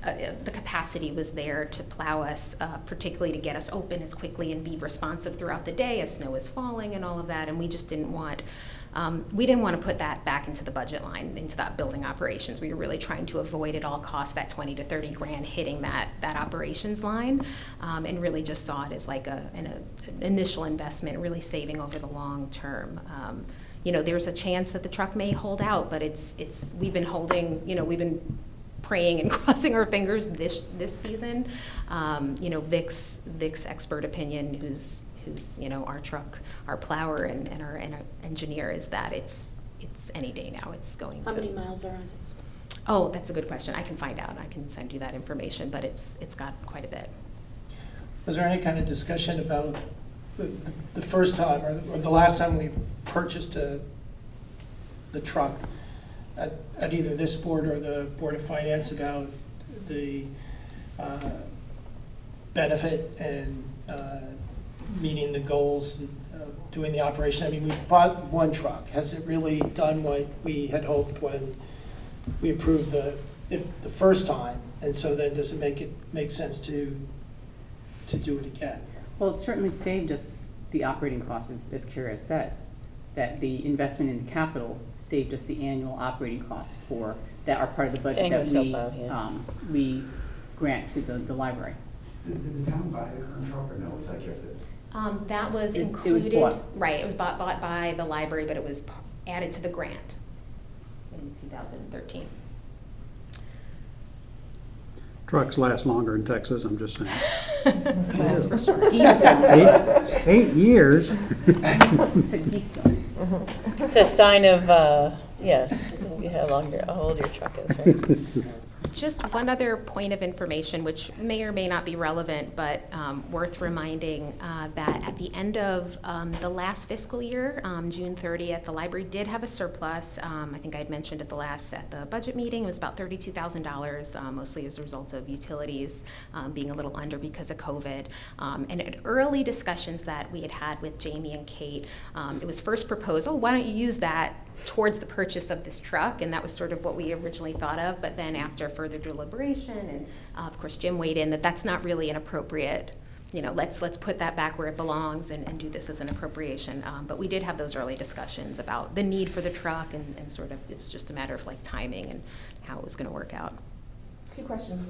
the capacity was there to plow us, particularly to get us open as quickly and be responsive throughout the day as snow is falling and all of that. And we just didn't want to put that back into the budget line, into that building operations. We were really trying to avoid at all costs that 20 to 30 grand hitting that operations line, and really just saw it as like an initial investment, really saving over the long term. There's a chance that the truck may hold out, but we've been praying and crossing our fingers this season. Vic's expert opinion, who's our plower and our engineer, is that it's any day now. It's going. How many miles are on? Oh, that's a good question. I can find out. I can send you that information, but it's got quite a bit. Was there any kind of discussion about the first time or the last time we purchased the truck at either this board or the Board of Finance about the benefit and meeting the goals, doing the operation? I mean, we bought one truck. Has it really done what we had hoped when we approved the first time? And so then does it make sense to do it again? Well, it certainly saved us the operating costs, as Kira said, that the investment in the capital saved us the annual operating costs that are part of the budget that we grant to the library. Did the town buy the current truck, or no? Was that gifted? That was included. It was bought. Right, it was bought by the library, but it was added to the grant in 2013. Trucks last longer in Texas, I'm just saying. That's for sure. Keystone. 8 years. It's a Keystone. It's a sign of, yes, how old your truck is, right? Just one other point of information, which may or may not be relevant, but worth reminding, that at the end of the last fiscal year, June 30th, the library did have a surplus. I think I had mentioned at the budget meeting, it was about $32,000, mostly as a result of utilities being a little under because of COVID. And at early discussions that we had with Jamie and Kate, it was first proposed, why don't you use that towards the purchase of this truck, and that was sort of what we originally thought of. But then after further deliberation, and of course Jim weighed in that that's not really an appropriate, let's put that back where it belongs and do this as an appropriation. But we did have those early discussions about the need for the truck, and sort of it was just a matter of like timing and how it was going to work out. 2 questions.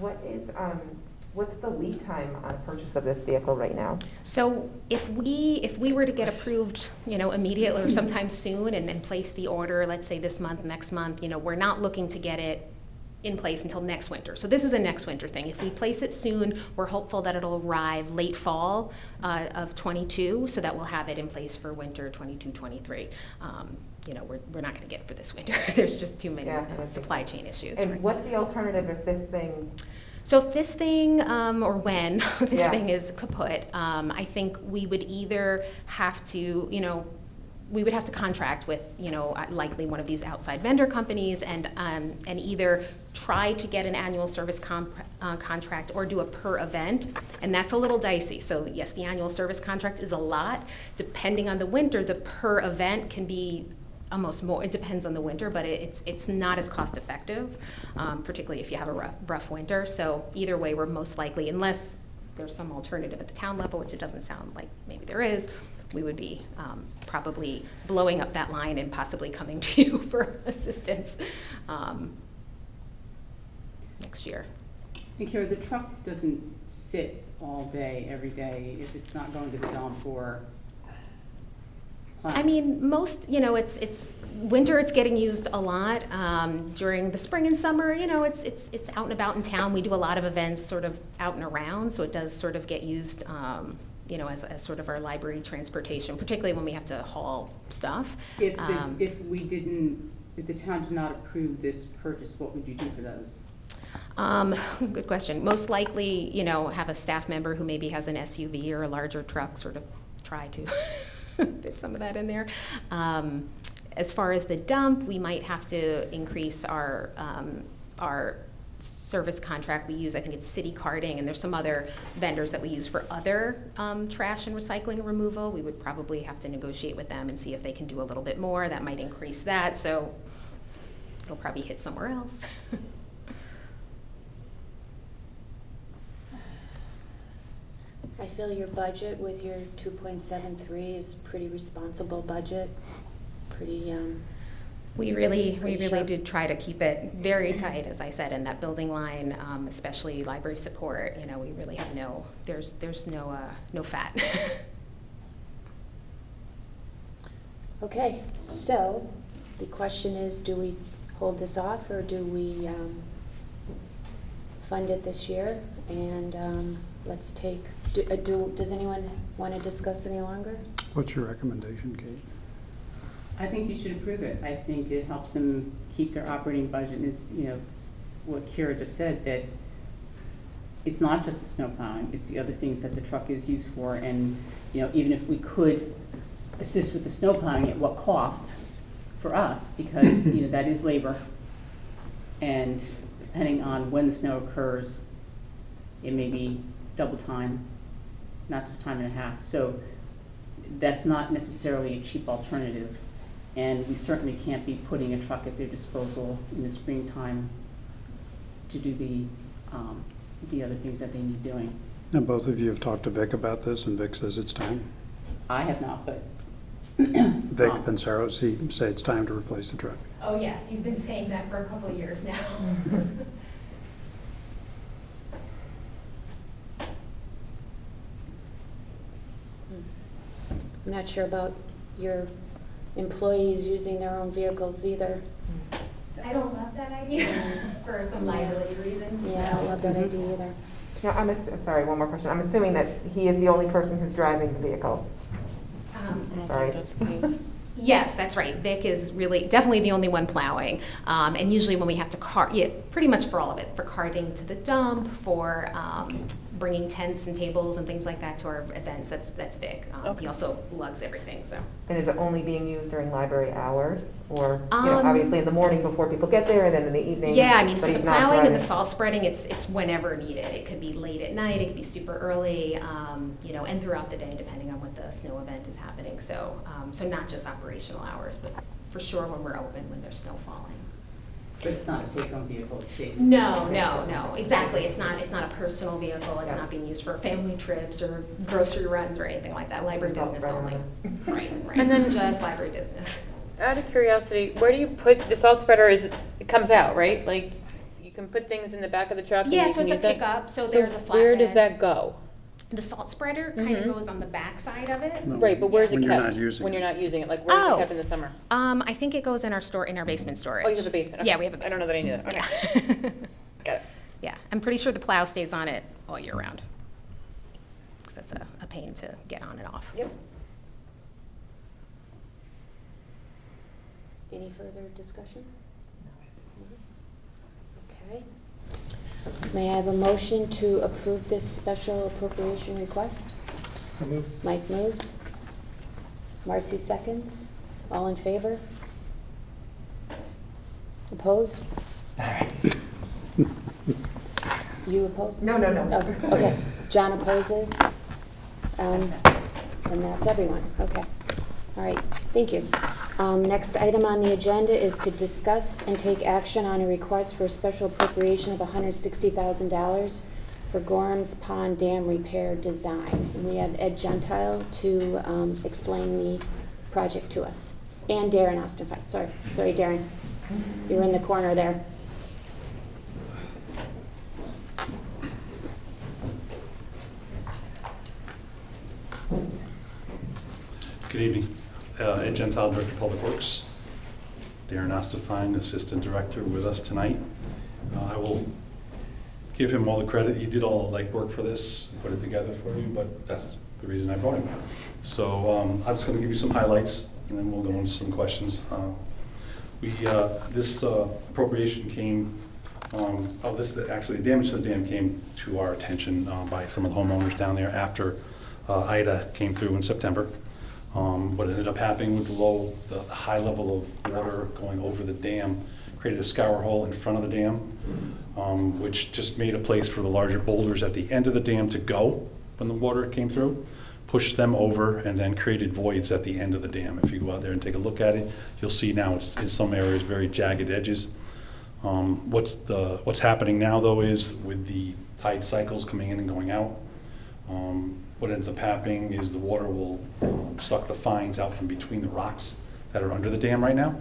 What's the lead time on purchase of this vehicle right now? So if we were to get approved, immediately or sometime soon and place the order, let's say this month, next month, we're not looking to get it in place until next winter. So this is a next winter thing. If we place it soon, we're hopeful that it'll arrive late fall of '22, so that we'll have it in place for winter '22-23. You know, we're not going to get it for this winter. There's just too many supply chain issues. And what's the alternative if this thing? So if this thing, or when this Yeah. thing is kaput, I think we would either have to, you know, we would have to contract with, you know, likely one of these outside vendor companies and either try to get an annual service contract or do a per event, and that's a little dicey. So yes, the annual service contract is a lot. Depending on the winter, the per event can be almost more. It depends on the winter, but it's not as cost effective, particularly if you have a rough winter. So either way, we're most likely, unless there's some alternative at the town level, which it doesn't sound like maybe there is, we would be probably blowing up that line and possibly coming to you for assistance next year. And Kara, the truck doesn't sit all day, every day, if it's not going to the dump or plowing. I mean, most, you know, it's winter, it's getting used a lot. During the spring and summer, you know, it's out and about in town. We do a lot of events sort of out and around, so it does sort of get used, you know, as sort of our library transportation, particularly when we have to haul stuff. If the town did not approve this purchase, what would you do for those? Good question. Most likely, you know, have a staff member who maybe has an SUV or a larger truck sort of try to fit some of that in there. As far as the dump, we might have to increase our service contract. We use, I think it's City Carting, and there's some other vendors that we use for other trash and recycling removal. We would probably have to negotiate with them and see if they can do a little bit more. That might increase that, so it'll probably hit somewhere else. I feel your budget with your 2.73 is pretty responsible budget, pretty, We really sharp. did try to keep it very tight, as I said, in that building line, especially library support. You know, we really have there's no fat. Okay, so the question is, do we hold this off or do we fund it this year? And let's take, does anyone want to discuss any longer? What's your recommendation, Kate? I think you should approve it. I think it helps them keep their operating budget, and it's, you know, what Kira just said, that it's not just the snow plowing, it's the other things that the truck is used for, and, you know, even if we could assist with the snow plowing, at what cost for us, because, you know, that is labor, and depending on when the snow occurs, it may be double time, not just time and a half, so that's not necessarily a cheap alternative. And we certainly can't be putting a truck at their disposal in the springtime to do the other things that they need doing. And both of you have talked to Vic about this, and Vic says it's time. I have not, but. Vic Pensaros, he say it's time to replace the truck. Oh yes, he's been saying that for a couple of years now. I'm not sure about your employees using their own vehicles either. I don't love that idea for some liability reasons. Yeah, I don't love that idea either. Yeah, sorry, one more question. I'm assuming that he is the only person who's driving the vehicle. Sorry. Yes, that's right. Vic is really definitely the only one plowing. And usually when we have to cart, yeah, pretty much for all of it, for carting to the dump, for bringing tents and tables and things like that to our events, that's Vic. He also lugs everything, so. And is it only being used during library hours? Or, you know, obviously in the morning before people get there, and then in the evening? Yeah, I mean, for but the he's not plowing and the driving. salt spreading, it's whenever needed. It could be late at night, it could be super early, you know, and throughout the day, depending on what the snow event is happening. So, so not just operational hours, but for sure when we're open, when there's snow falling. But it's not a take-home vehicle, it stays. No, exactly. It's not a personal vehicle. It's not being used for family trips or grocery runs or anything like that. Library Salt business spreader. only. Right. And then- just library business. Out of curiosity, where do you put, the salt spreader it comes out, right? Like, you can put things in the back of the truck and Yeah, you so can it's a use it? pickup, so there's a flatbed. Where does that go? The salt spreader kind of goes on the back side of it. No, Right, but where's it when kept? you're not using When it. you're not using it, like where's Oh. it kept in the summer? I think it goes in our basement storage. Oh, you have a basement? Okay. Yeah, we have a I don't know basement. that I knew that. Okay. Got it. Yeah, I'm pretty sure the plow stays on it all year round. Because that's a pain to get on and off. Yep. Any further discussion? Okay. May I have a motion to approve this special appropriation request? So moved. Mike moves. Marcy seconds. All in favor? Opposed? You opposed? No. Okay. John opposes. And that's everyone. Okay. All right. Thank you. Next item on the agenda is to discuss and take action on a request for a special appropriation of $160,000 for Gorham's Pond Dam repair design. And we have Ed Gentile to explain the project to us. And Darren Ostenfeld. Sorry, Darren. You were in the corner there. Good evening. Ed Gentile, Director of Public Works. Darren Ostafine, Assistant Director, with us tonight. I will give him all the credit. He did all the legwork for this, put it together for you, but that's the reason I brought him. So I'm just going to give you some highlights, and then we'll go into some questions. This appropriation came, actually the damage to the dam came to our attention by some of the homeowners down there after Ida came through in September. What ended up happening with the high level of water going over the dam created a scour hole in front of the dam, which just made a place for the larger boulders at the end of the dam to go when the water came through, pushed them over, and then created voids at the end of the dam. If you go out there and take a look at it, you'll see now it's in some areas very jagged edges. What's happening now though is with the tide cycles coming in and going out, what ends up happening is the water will suck the fines out from between the rocks that are under the dam right now.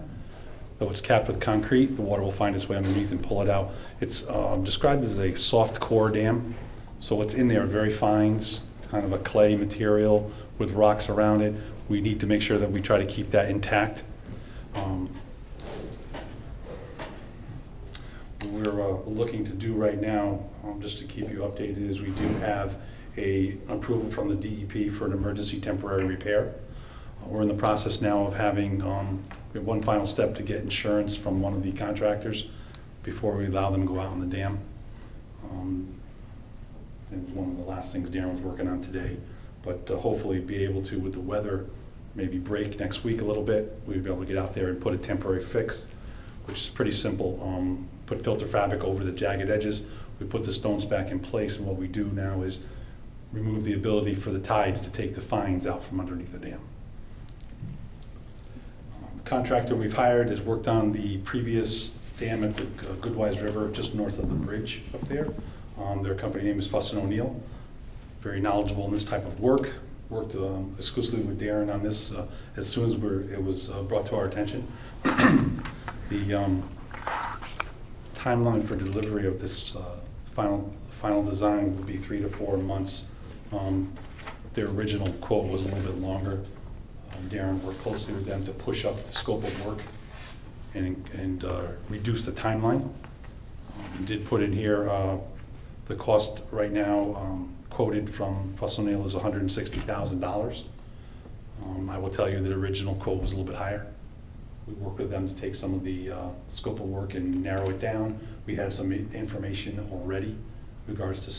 Though it's capped with concrete, the water will find its way underneath and pull it out. It's described as a soft core dam. So what's in there are very fines, kind of a clay material with rocks around it. We need to make sure that we try to keep that intact. We're looking to do right now, just to keep you updated, is we do have an approval from the DEP for an emergency temporary repair. We're in the process now of having, we have one final step to get insurance from one of the contractors before we allow them to go out on the dam. It was one of the last things Darren was working on today, but hopefully be able to, with the weather, maybe break next week a little bit. We'd be able to get out there and put a temporary fix, which is pretty simple. Put filter fabric over the jagged edges. We put the stones back in place, and what we do now is remove the ability for the tides to take the fines out from underneath the dam. The contractor we've hired has worked on the previous dam at the Goodwise River, just north of the bridge up there. Their company name is Fuss & O'Neill. Very knowledgeable in this type of work. Worked exclusively with Darren on this as soon as it was brought to our attention. The timeline for delivery of this final design will be 3 to 4 months. Their original quote was a little bit longer. Darren worked closely with them to push up the scope of work and reduce the timeline. We did put in here the cost right now quoted from Fuss O'Neill is $160,000. I will tell you that the original quote was a little bit higher. We worked with them to take some of the scope of work and narrow it down. We had some information already in regards to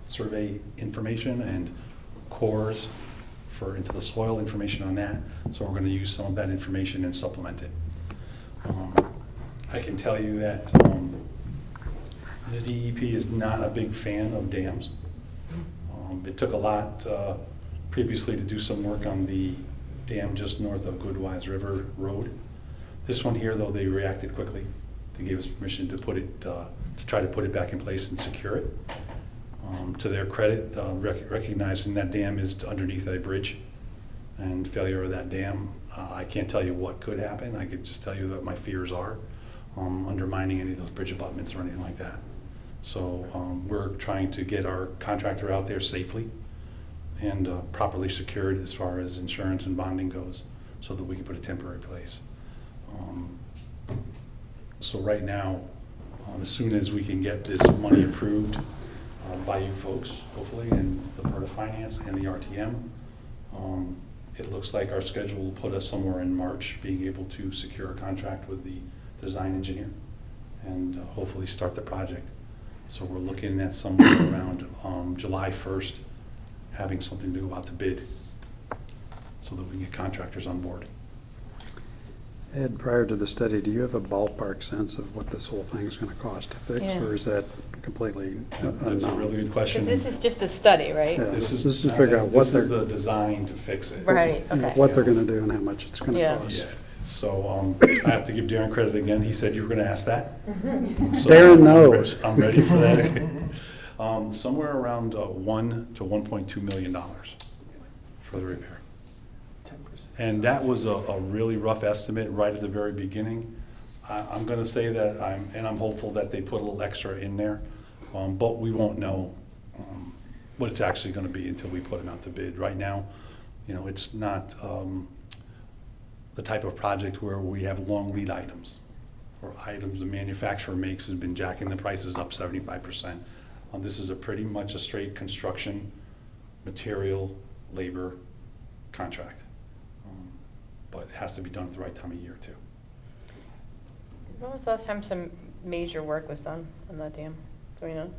survey information and cores into the soil information on that. So we're going to use some of that information and supplement it. I can tell you that the DEP is not a big fan of dams. It took a lot previously to do some work on the dam just north of Goodwise River Road. This one here, though, they reacted quickly. They gave us permission to put it, to try to put it back in place and secure it. To their credit, recognizing that dam is underneath a bridge, and failure of that dam, I can't tell you what could happen. I could just tell you that my fears are undermining any of those bridge abutments or anything like that. So we're trying to get our contractor out there safely and properly secured as far as insurance and bonding goes, so that we can put a temporary place. So right now, as soon as we can get this money approved by you folks, hopefully, and the Board of Finance and the RTM, it looks like our schedule will put us somewhere in March, being able to secure a contract with the design engineer and hopefully start the project. So we're looking at somewhere around July 1st, having something to go out to bid so that we can get contractors on board. Ed, prior to the study, do you have a ballpark sense of what this whole thing's going to cost to fix, Yeah. or is that completely unknown? That's a really good question. Because this is just a study, right? Yeah, This is to figure out what this is they're, the design to fix it. Right, you know, okay. what they're going to do and how much it's going to Yeah. cost. Yeah, so I have to give Darren credit again. He said you were going to ask that. So Darren knows. I'm ready for that. Somewhere around $1 to $1.2 million for the repair. 10%. And that was a really rough estimate right at the very beginning. I'm going to say that I'm hopeful that they put a little extra in there, but we won't know what it's actually going to be until we put them out to bid. Right now, you know, it's not the type of project where we have long lead items, or items the manufacturer makes has been jacking the prices up 75%. This is pretty much a straight construction, material, labor contract. But it has to be done at the right time of year too. When was the last time some major work was done on that dam? Do we know?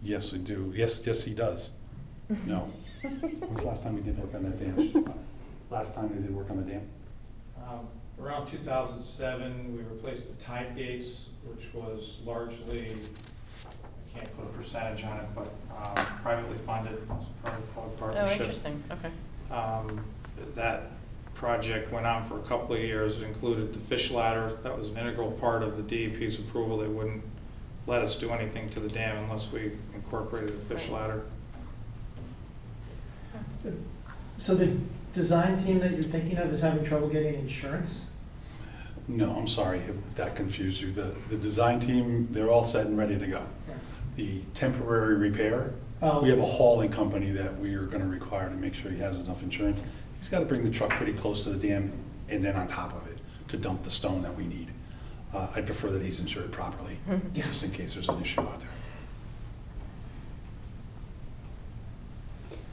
Yes, we do. Yes, he does. No. When was the last time we did work on that dam? Last time we did work on the dam? Around 2007, we replaced the tide gates, which was largely, I can't put a percentage on it, but privately funded, public partnership. Oh, interesting, okay. That project went on for a couple of years. It included the fish ladder. That was an integral part of the DEP's approval. They wouldn't let us do anything to the dam unless we incorporated a fish ladder. So the design team that you're thinking of is having trouble getting insurance? No, I'm sorry if that confused you. The design team, they're all set and ready to go. The temporary repair, we have a hauling company that we are going to require to make sure he has enough insurance. He's got to bring the truck pretty close to the dam and then on top of it to dump the stone that we need. I prefer that he's insured properly, just in case there's an issue out there.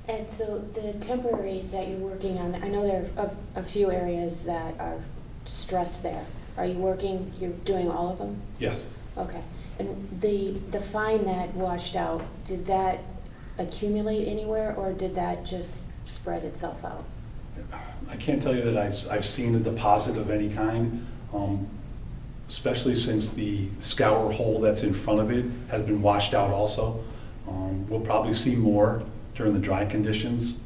And so the temporary that you're working on, I know there are a few areas that are stressed there. Are you working, you're doing all of them? Yes. Okay. And the fine that washed out, did that accumulate anywhere, or did that just spread itself out? I can't tell you that I've seen a deposit of any kind, especially since the scour hole that's in front of it has been washed out also. We'll probably see more during the dry conditions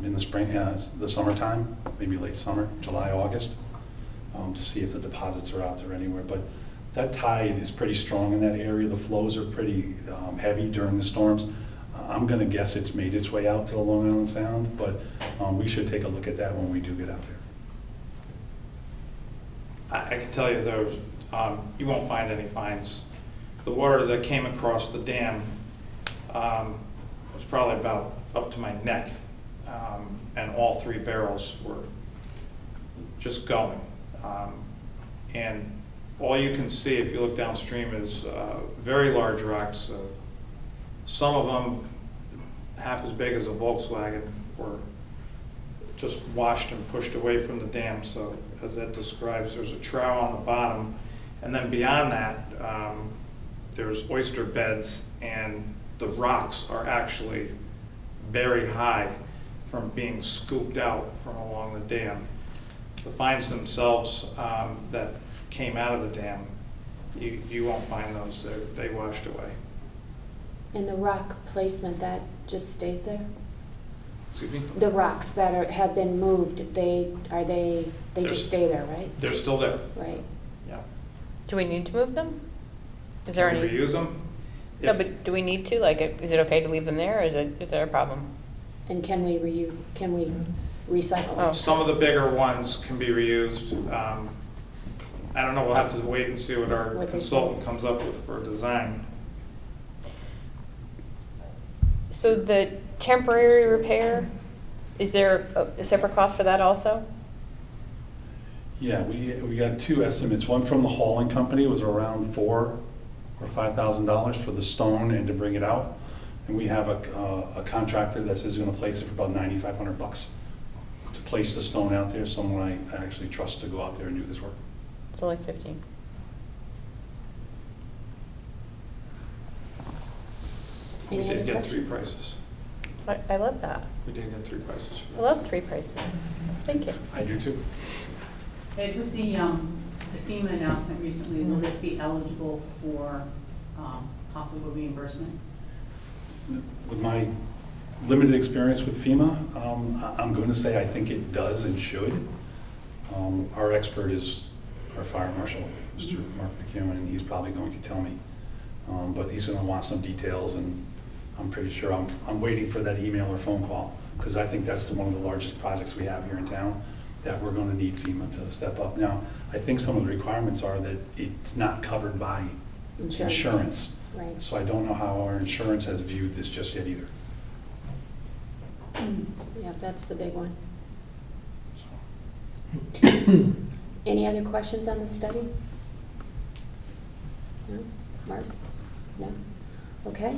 in the spring, the summertime, maybe late summer, July, August, to see if the deposits are out there anywhere. But that tide is pretty strong in that area. The flows are pretty heavy during the storms. I'm going to guess it's made its way out to the Long Island Sound, but we should take a look at that when we do get out there. I can tell you there's, you won't find any fines. The water that came across the dam was probably about up to my neck, and all 3 barrels were just going. And all you can see if you look downstream is very large rocks. Some of them half as big as a Volkswagen were just washed and pushed away from the dam. So as Ed describes, there's a trough on the bottom, and then beyond that there's oyster beds, and the rocks are actually very high from being scooped out from along the dam. The fines themselves that came out of the dam, you won't find those. They washed away. And the rock placement, that just stays there? Excuse me? The rocks that have been moved, they just stay there, right? They're still there. Right. Yeah. Do we need to move them? Is there Can any? we reuse them? No, If- but do we need to? Like, is it okay to leave them there, or is there a problem? And can we recycle them? Oh. Some of the bigger ones can be reused. I don't know, we'll have to wait and see what our What they consultant comes up with for design. So the temporary repair, is there a separate cost for that also? Yeah, we got two estimates. One from the hauling company was around $4,000 or $5,000 for the stone and to bring it out. And we have a contractor that says he's gonna place it for about $9,500 to place the stone out there, someone I actually trust to go out there and do this work. So like 15. We Any did other get 3 questions? prices. I love that. We did get 3 prices. I love 3 prices. Thank you. I do too. Ed, with the FEMA announcement recently, will this be eligible for possible reimbursement? With my limited experience with FEMA, I'm going to say I think it does and should. Our expert is our fire marshal, Mr. Mark McEwen, and he's probably going to tell me. But he's going to want some details, and I'm pretty sure I'm waiting for that email or phone call, because I think that's one of the largest projects we have here in town that we're going to need FEMA to step up. Now, I think some of the requirements are that it's not covered by insurance. Right. So I don't know how our insurance has viewed this just yet either. Yeah, that's the big one. So, Any other questions on the study? No? Mars? No? Okay.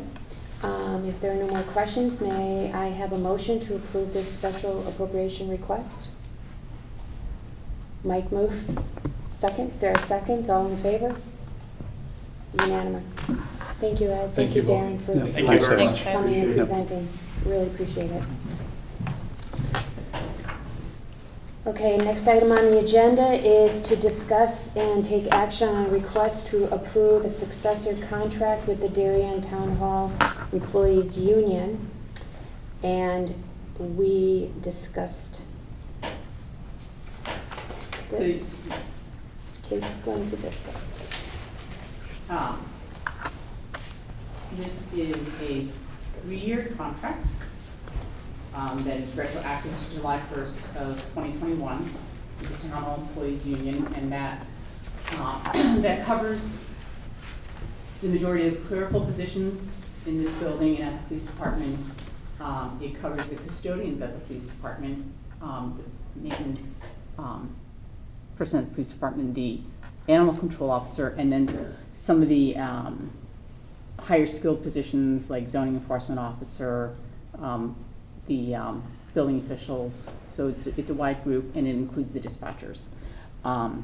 If there are no more questions, may I have a motion to approve this special appropriation request? Mike moves. Second. Sarah seconds. All in favor? Unanimous. Thank you, Ed. Thank you, you, Darren, Bob. for Yeah, thank you very much. coming and Yep. presenting. Really appreciate it. Okay, next item on the agenda is to discuss and take action on a request to approve a successor contract with the Darien Town Hall Employees Union. And we discussed this. Kate's going to discuss this. This is a 3-year contract that is retroactive to July 1st of 2021 with the Town Hall Employees Union, and that that covers the majority of clerical positions in this building and at the police department. It covers the custodians at the police department, the maintenance person at the police department, the animal control officer, and then some of the higher skilled positions like zoning enforcement officer, the building officials. So it's a wide group, and it includes the dispatchers. How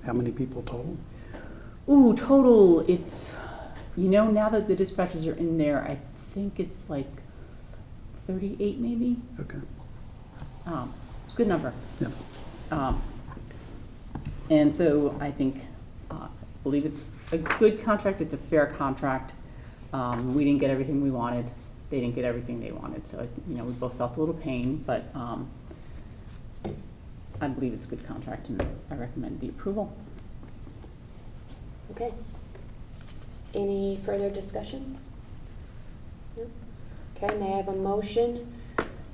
many people total? Ooh, total, it's, now that the dispatchers are in there, I think it's like 38 maybe. Okay. It's a good number. Yeah. And so I think, believe it's a good contract, it's a fair contract. We didn't get everything we wanted, they didn't get everything they wanted, so, we both felt a little pain, but I believe it's a good contract, and I recommend the approval. Okay. Any further discussion? No? Okay, may I have a motion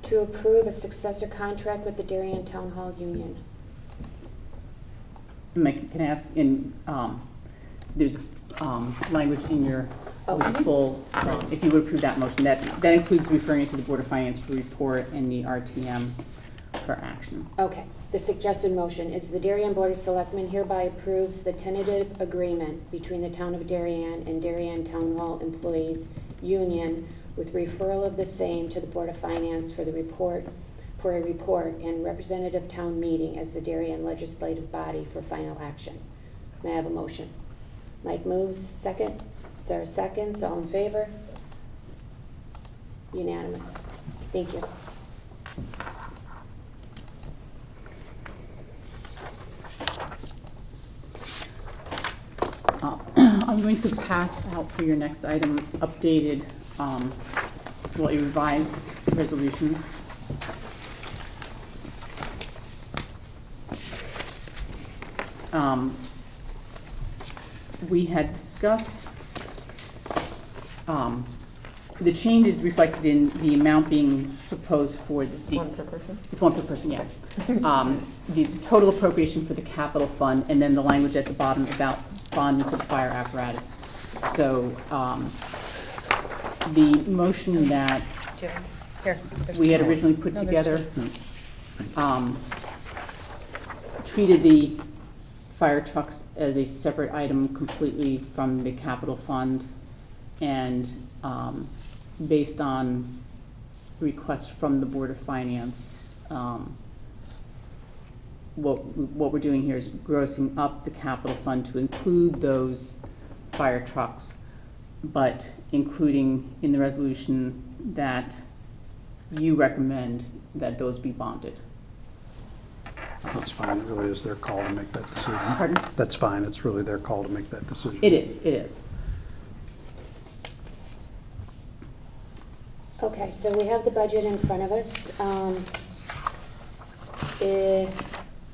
to approve a successor contract with the Darien Town Hall Union? Can I ask, there's language in your full, if you would approve that motion, that includes referring it to the Board of Finance for report and the RTM for action. Okay, the suggested motion is the Darien Board of Selectmen hereby approves the tentative agreement between the Town of Darien and Darien Town Hall Employees Union with referral of the same to the Board of Finance for a report and representative town meeting as the Darien legislative body for final action. May I have a motion? Mike moves, second. Sarah seconds, all in favor? Unanimous. Thank you. I'm going to pass out for your next item updated, a revised resolution. We had discussed the change is reflected in the amount being proposed for the. One per person? It's one per person, yeah. The total appropriation for the capital fund, and then the language at the bottom about bonding for the fire apparatus. So the motion that Here. there's we had two more. originally put No, there's together, two. treated the fire trucks as a separate item completely from the capital fund. And based on requests from the Board of Finance, what we're doing here is grossing up the capital fund to include those fire trucks, but including in the resolution that you recommend that those be bonded. That's fine, it really is their call to make that decision. Pardon? That's fine, it's really their call to make that decision. It is. Okay, so we have the budget in front of us.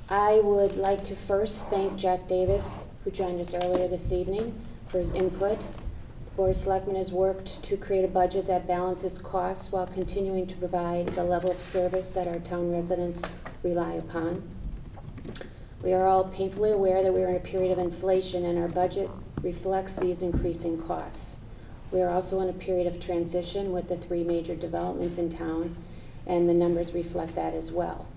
I would like to first thank Jack Davis, who joined us earlier this evening, for his input. The Board of Selectmen has worked to create a budget that balances costs while continuing to provide the level of service that our town residents rely upon. We are all painfully aware that we are in a period of inflation, and our budget reflects these increasing costs. We are also in a period of transition with the 3 major developments in town, and the numbers reflect that as well.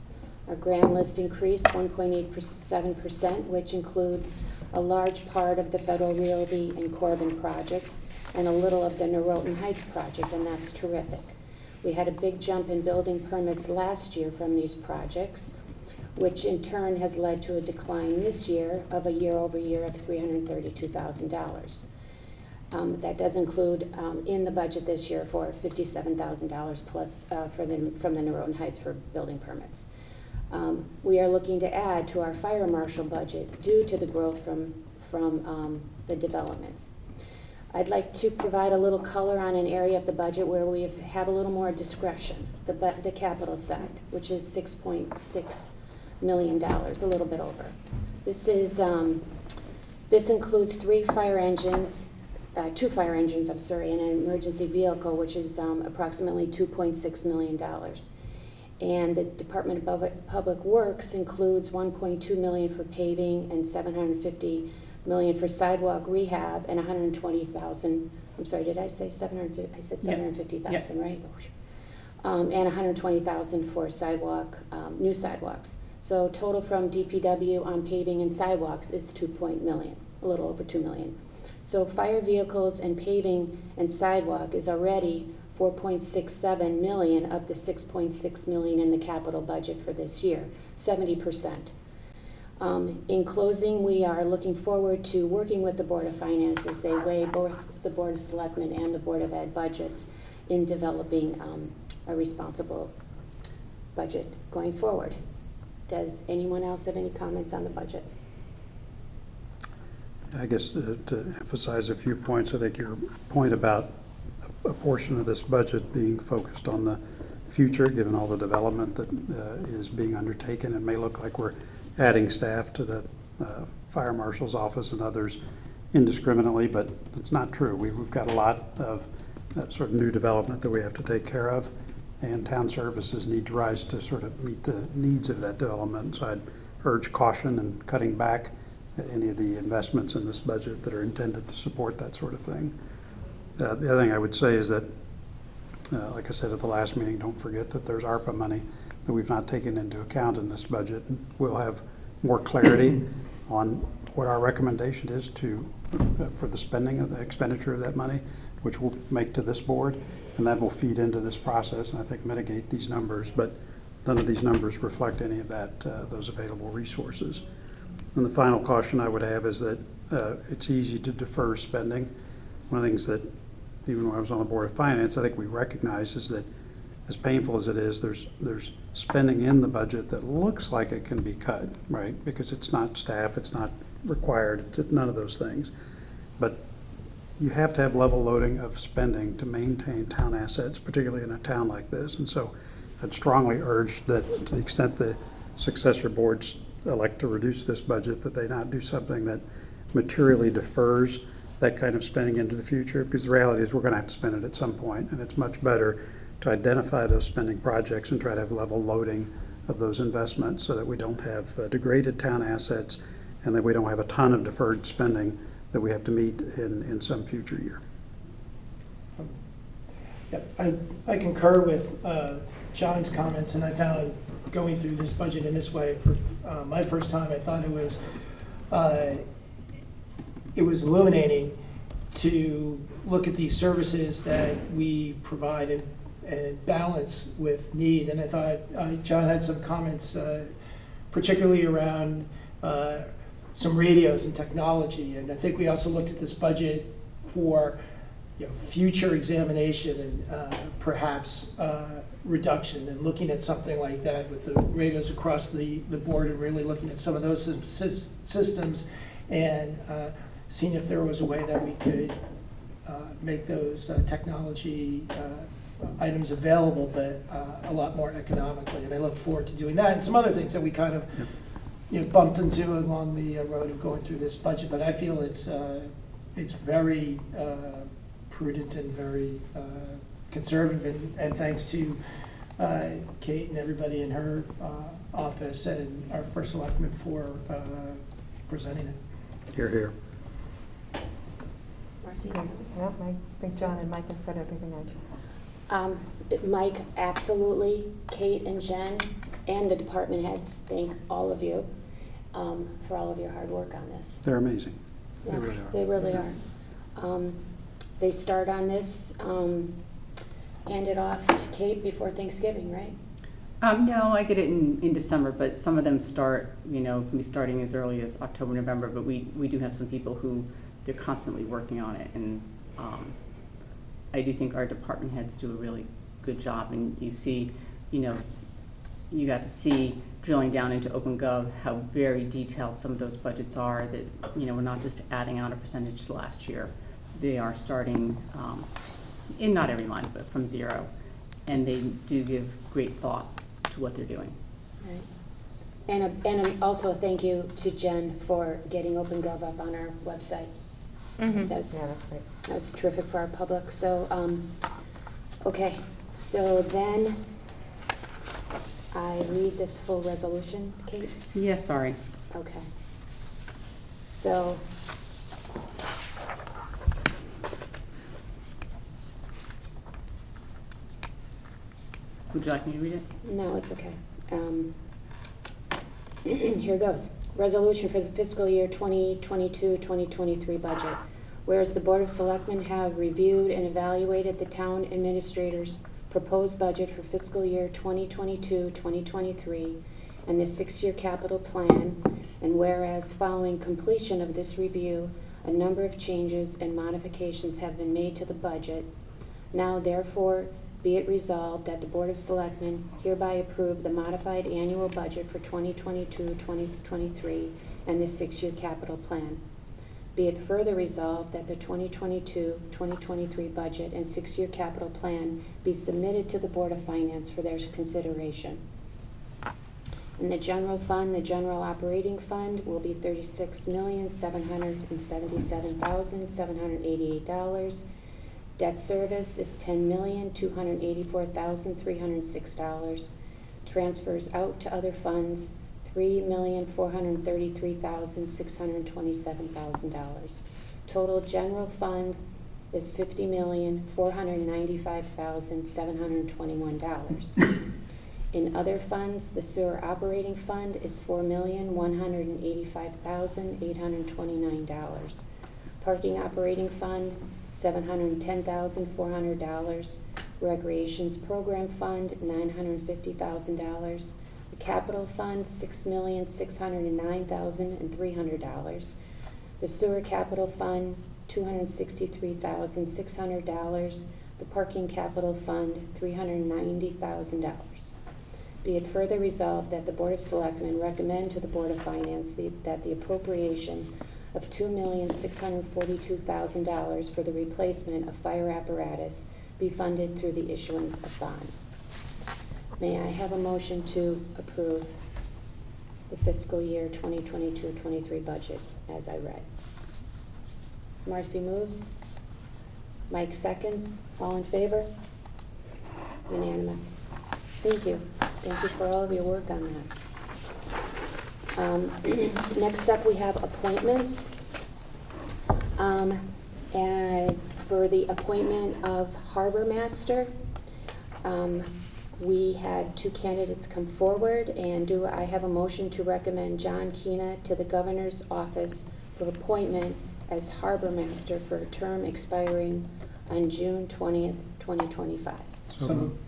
Our grand list increased 1.87%, which includes a large part of the Federal Realty and Corbin projects and a little of the Norotan Heights project, and that's terrific. We had a big jump in building permits last year from these projects, which in turn has led to a decline this year of a year-over-year of $332,000. That does include in the budget this year for $57,000 plus from the Norotan Heights for building permits. We are looking to add to our fire marshal budget due to the growth from the developments. I'd like to provide a little color on an area of the budget where we have a little more discretion, the capital side, which is $6.6 million, a little bit over. This includes 2 fire engines, and an emergency vehicle, which is approximately $2.6 million. And the Department of Public Works includes $1.2 million for paving and $750 million for sidewalk rehab and $120,000. I'm sorry, did I say 750? I said 750,000, yep. Right? And $120,000 for sidewalk, new sidewalks. So total from DPW on paving and sidewalks is $2 million, a little over $2 million. So fire vehicles and paving and sidewalk is already $4.67 million of the $6.6 million in the capital budget for this year, 70%. In closing, we are looking forward to working with the Board of Finance as they weigh both the Board of Selectmen and the Board of Ed budgets in developing a responsible budget going forward. Does anyone else have any comments on the budget? I guess to emphasize a few points, I think your point about a portion of this budget being focused on the future, given all the development that is being undertaken, it may look like we're adding staff to the fire marshal's office and others indiscriminately, but it's not true. We've got a lot of sort of new development that we have to take care of, and town services need to rise to sort of meet the needs of that development. So I'd urge caution and cutting back any of the investments in this budget that are intended to support that sort of thing. The other thing I would say is that, like I said at the last meeting, don't forget that there's ARPA money that we've not taken into account in this budget. We'll have more clarity on what our recommendation is for the spending of the expenditure of that money, which we'll make to this board, and that will feed into this process and I think mitigate these numbers. But none of these numbers reflect any of that, those available resources. And the final caution I would have is that it's easy to defer spending. One of the things that, even when I was on the Board of Finance, I think we recognize is that as painful as it is, there's spending in the budget that looks like it can be cut, right? Because it's not staff, it's not required, it's none of those things. But you have to have level loading of spending to maintain town assets, particularly in a town like this. And so I'd strongly urge that to the extent the successor boards elect to reduce this budget, that they not do something that materially defers that kind of spending into the future, because the reality is we're going to have to spend it at some point, and it's much better to identify those spending projects and try to have level loading of those investments so that we don't have degraded town assets and that we don't have a ton of deferred spending that we have to meet in some future year. Yep, I concur with John's comments, and I found going through this budget in this way for my first time, I thought it was illuminating to look at these services that we provide and balance with need. And I thought John had some comments, particularly around some radios and technology. And I think we also looked at this budget for future examination and perhaps reduction, and looking at something like that with the radios across the board, and really looking at some of those systems and seeing if there was a way that we could make those technology items available, but a lot more economically. And I look forward to doing that and some other things that we kind of bumped into along the road of going through this budget. But I feel it's very prudent and very conservative, and thanks to Kate and everybody in her office and our first selectman for presenting it. Hear, hear. Marcy? Yep, I think John and Mike have said everything Mike, absolutely. Kate and Jen and the department heads, thank all of you for all of your hard work on this. They're amazing. They Yeah, really are. They really are. They start on this, hand it off to Kate before Thanksgiving, right? No, I get it in December, but some of them start, can be starting as early as October, November, but we do have some people who, they're constantly working on it, and I do think our department heads do a really good job, and you see, you got to see drilling down into OpenGov how very detailed some of those budgets are, that, we're not just adding on a percentage to last year. They are starting, in not every line, but from zero, and they do give great thought to what they're doing. Right. And also thank you to Jen for getting OpenGov up on our website. Mhm. That's on. Yeah, that's great. That's terrific for our public. So, okay, so then I read this full resolution, Kate? Yeah, sorry. Okay. So, Would you like me to read it? no, it's okay. Here goes. Resolution for the fiscal year 2022-2023 budget. Whereas the Board of Selectmen have reviewed and evaluated the town administrator's proposed budget for fiscal year 2022-2023 and the six-year capital plan, and whereas following completion of this review, a number of changes and modifications have been made to the budget, now therefore be it resolved that the Board of Selectmen hereby approve the modified annual budget for 2022-2023 and the six-year capital plan. Be it further resolved that the 2022-2023 budget and six-year capital plan be submitted to the Board of Finance for their consideration. In the general fund, the general operating fund will be $36,777,788. Debt service is $10,284,306. Transfers out to other funds, $3,433,627,000. Total general fund is $50,495,721. In other funds, the sewer operating fund is $4,185,829. Parking operating fund, $710,400. Recreations program fund, $950,000. The capital fund, $6,609,300. The sewer capital fund, $263,600. The parking capital fund, $390,000. Be it further resolved that the Board of Selectmen recommend to the Board of Finance that the appropriation of $2,642,000 for the replacement of fire apparatus be funded through the issuance of bonds. May I have a motion to approve the fiscal year 2022-23 budget as I read? Marcy moves. Mike seconds. All in favor? Unanimous. Thank you. Thank you for all of your work on that. Next up, we have appointments. And for the appointment of Harbormaster. We had 2 candidates come forward, and do I have a motion to recommend John Keena to the Governor's Office for appointment as Harbormaster for a term expiring on June 20th, 2025? So moved.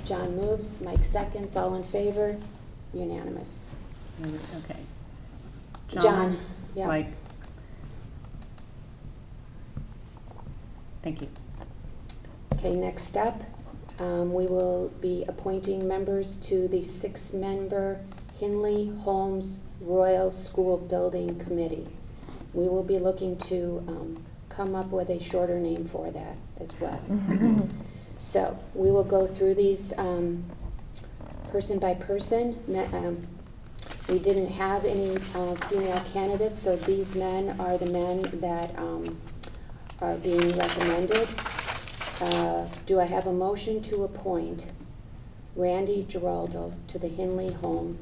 John moves, Mike seconds, all in favor, unanimous. Okay. John, yeah. Mike. Thank you. Okay, next up, we will be appointing members to the 6-member Hinley Holmes Royal School Building Committee. We will be looking to come up with a shorter name for that as well. So we will go through these person by person. We didn't have any female candidates, so these men are the men that are being recommended. Do I have a motion to appoint Randy Giraldo to the Hinley Home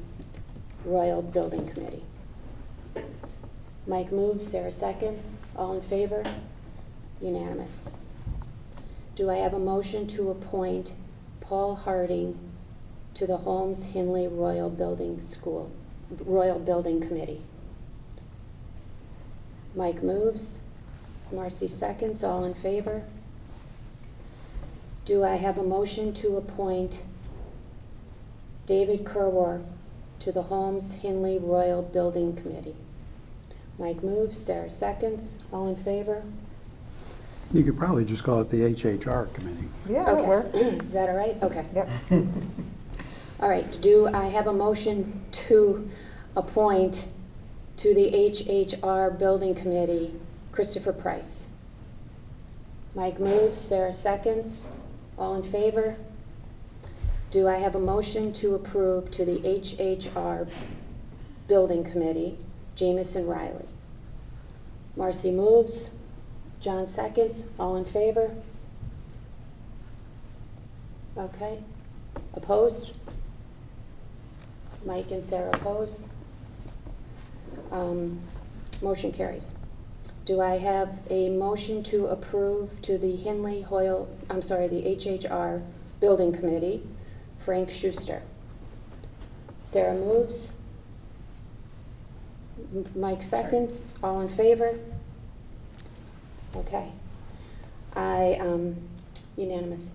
Royal Building Committee? Mike moves, Sarah seconds. All in favor? Unanimous. Do I have a motion to appoint Paul Harding to the Holmes Hinley Royal Building Committee? Mike moves, Marcy seconds. All in favor? Do I have a motion to appoint David Kerwar to the Holmes Hinley Royal Building Committee? Mike moves, Sarah seconds. All in favor? You could probably just call it the HHR committee. Yeah, that'll work. Is that all right? Okay. Yep. All right, do I have a motion to appoint to the HHR Building Committee Christopher Price? Mike moves, Sarah seconds. All in favor? Do I have a motion to approve to the HHR Building Committee Jamison Riley? Marcy moves, John seconds. All in favor? Okay. Opposed? Mike and Sarah oppose. Motion carries. Do I have a motion to approve to the the HHR Building Committee, Frank Schuster? Sarah moves. Mike seconds. All in favor? Okay. Unanimous.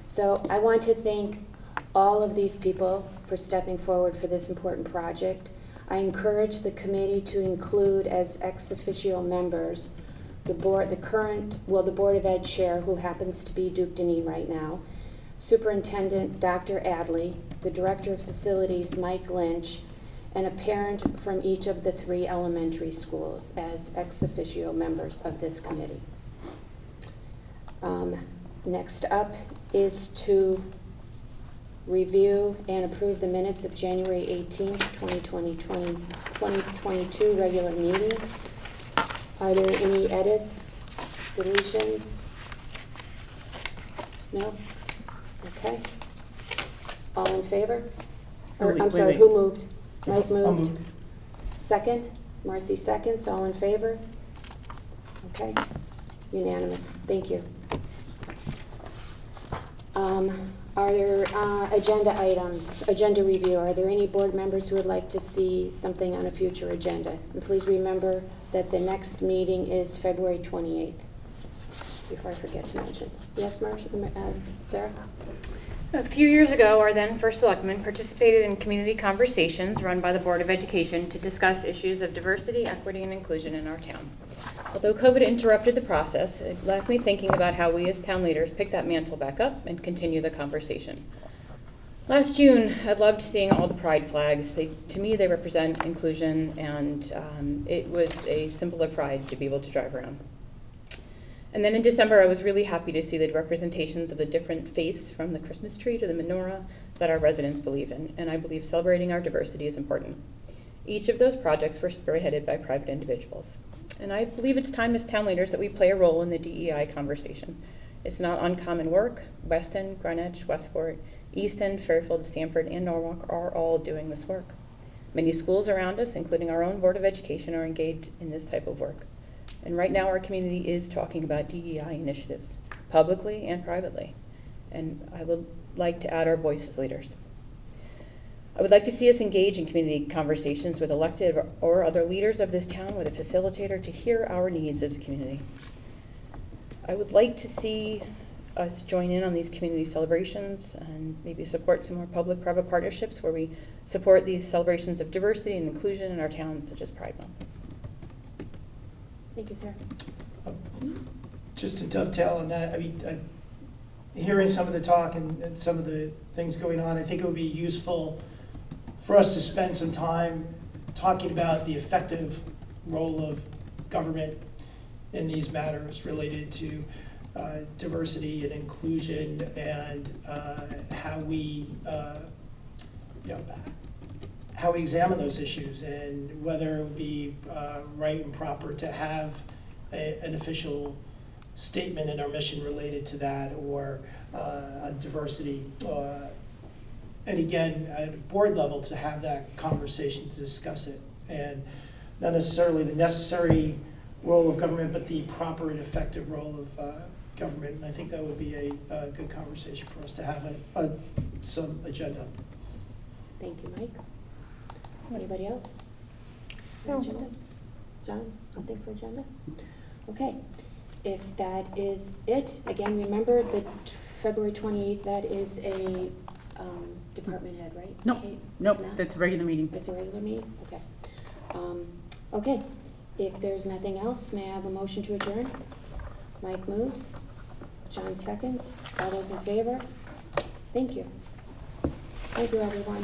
So I want to thank all of these people for stepping forward for this important project. I encourage the committee to include as ex officio members the Board of Ed Chair, who happens to be Duke Deneen right now, Superintendent Dr. Adley, the Director of Facilities Mike Lynch, and a parent from each of the 3 elementary schools as ex officio members of this committee. Next up is to review and approve the minutes of January 18th, 2022 regular meeting. Are there any edits, deletions? No? Okay. All in favor? Or, I'm sorry, who moved? Mike moved. Second? Marcy seconds. All in favor? Okay. Unanimous. Thank you. Are there agenda items, agenda review? Are there any board members who would like to see something on a future agenda? And please remember that the next meeting is February 28th, before I forget to mention. Yes, Sarah? A few years ago, our then first selectman participated in community conversations run by the Board of Education to discuss issues of diversity, equity, and inclusion in our town. Although COVID interrupted the process, it left me thinking about how we as town leaders pick that mantle back up and continue the conversation. Last June, I loved seeing all the pride flags. To me, they represent inclusion, and it was a symbol of pride to be able to drive around. And then in December, I was really happy to see the representations of the different faiths, from the Christmas tree to the menorah, that our residents believe in, and I believe celebrating our diversity is important. Each of those projects were spearheaded by private individuals. And I believe it's time as town leaders that we play a role in the DEI conversation. It's not uncommon work. Weston, Greenwich, Westport, Easton, Fairfield, Stamford, and Norwalk are all doing this work. Many schools around us, including our own Board of Education, are engaged in this type of work. And right now, our community is talking about DEI initiatives, publicly and privately. And I would like to add our voice as leaders. I would like to see us engage in community conversations with elected or other leaders of this town with a facilitator to hear our needs as a community. I would like to see us join in on these community celebrations and maybe support some more public-private partnerships where we support these celebrations of diversity and inclusion in our town, such as Pride Month. Thank you, sir. Just to dovetail on that, I mean, hearing some of the talk and some of the things going on, I think it would be useful for us to spend some time talking about the effective role of government in these matters related to diversity and inclusion, and how we, how we examine those issues, and whether it would be right and proper to have an official statement in our mission related to that, or on diversity. And again, at a board level, to have that conversation, to discuss it, and not necessarily the necessary role of government, but the proper and effective role of government. And I think that would be a good conversation for us to have some agenda. Thank you, Mike. Anybody else? For No. agenda? John, nothing for agenda? Okay, if that is it, again, remember that February 28th, that is a department head, right? Nope, Kate? nope, It's not? that's a regular meeting. It's a regular meeting? Okay. Okay, if there's nothing else, may I have a motion to adjourn? Mike moves, John seconds, all those in favor? Thank you. Thank you, everyone.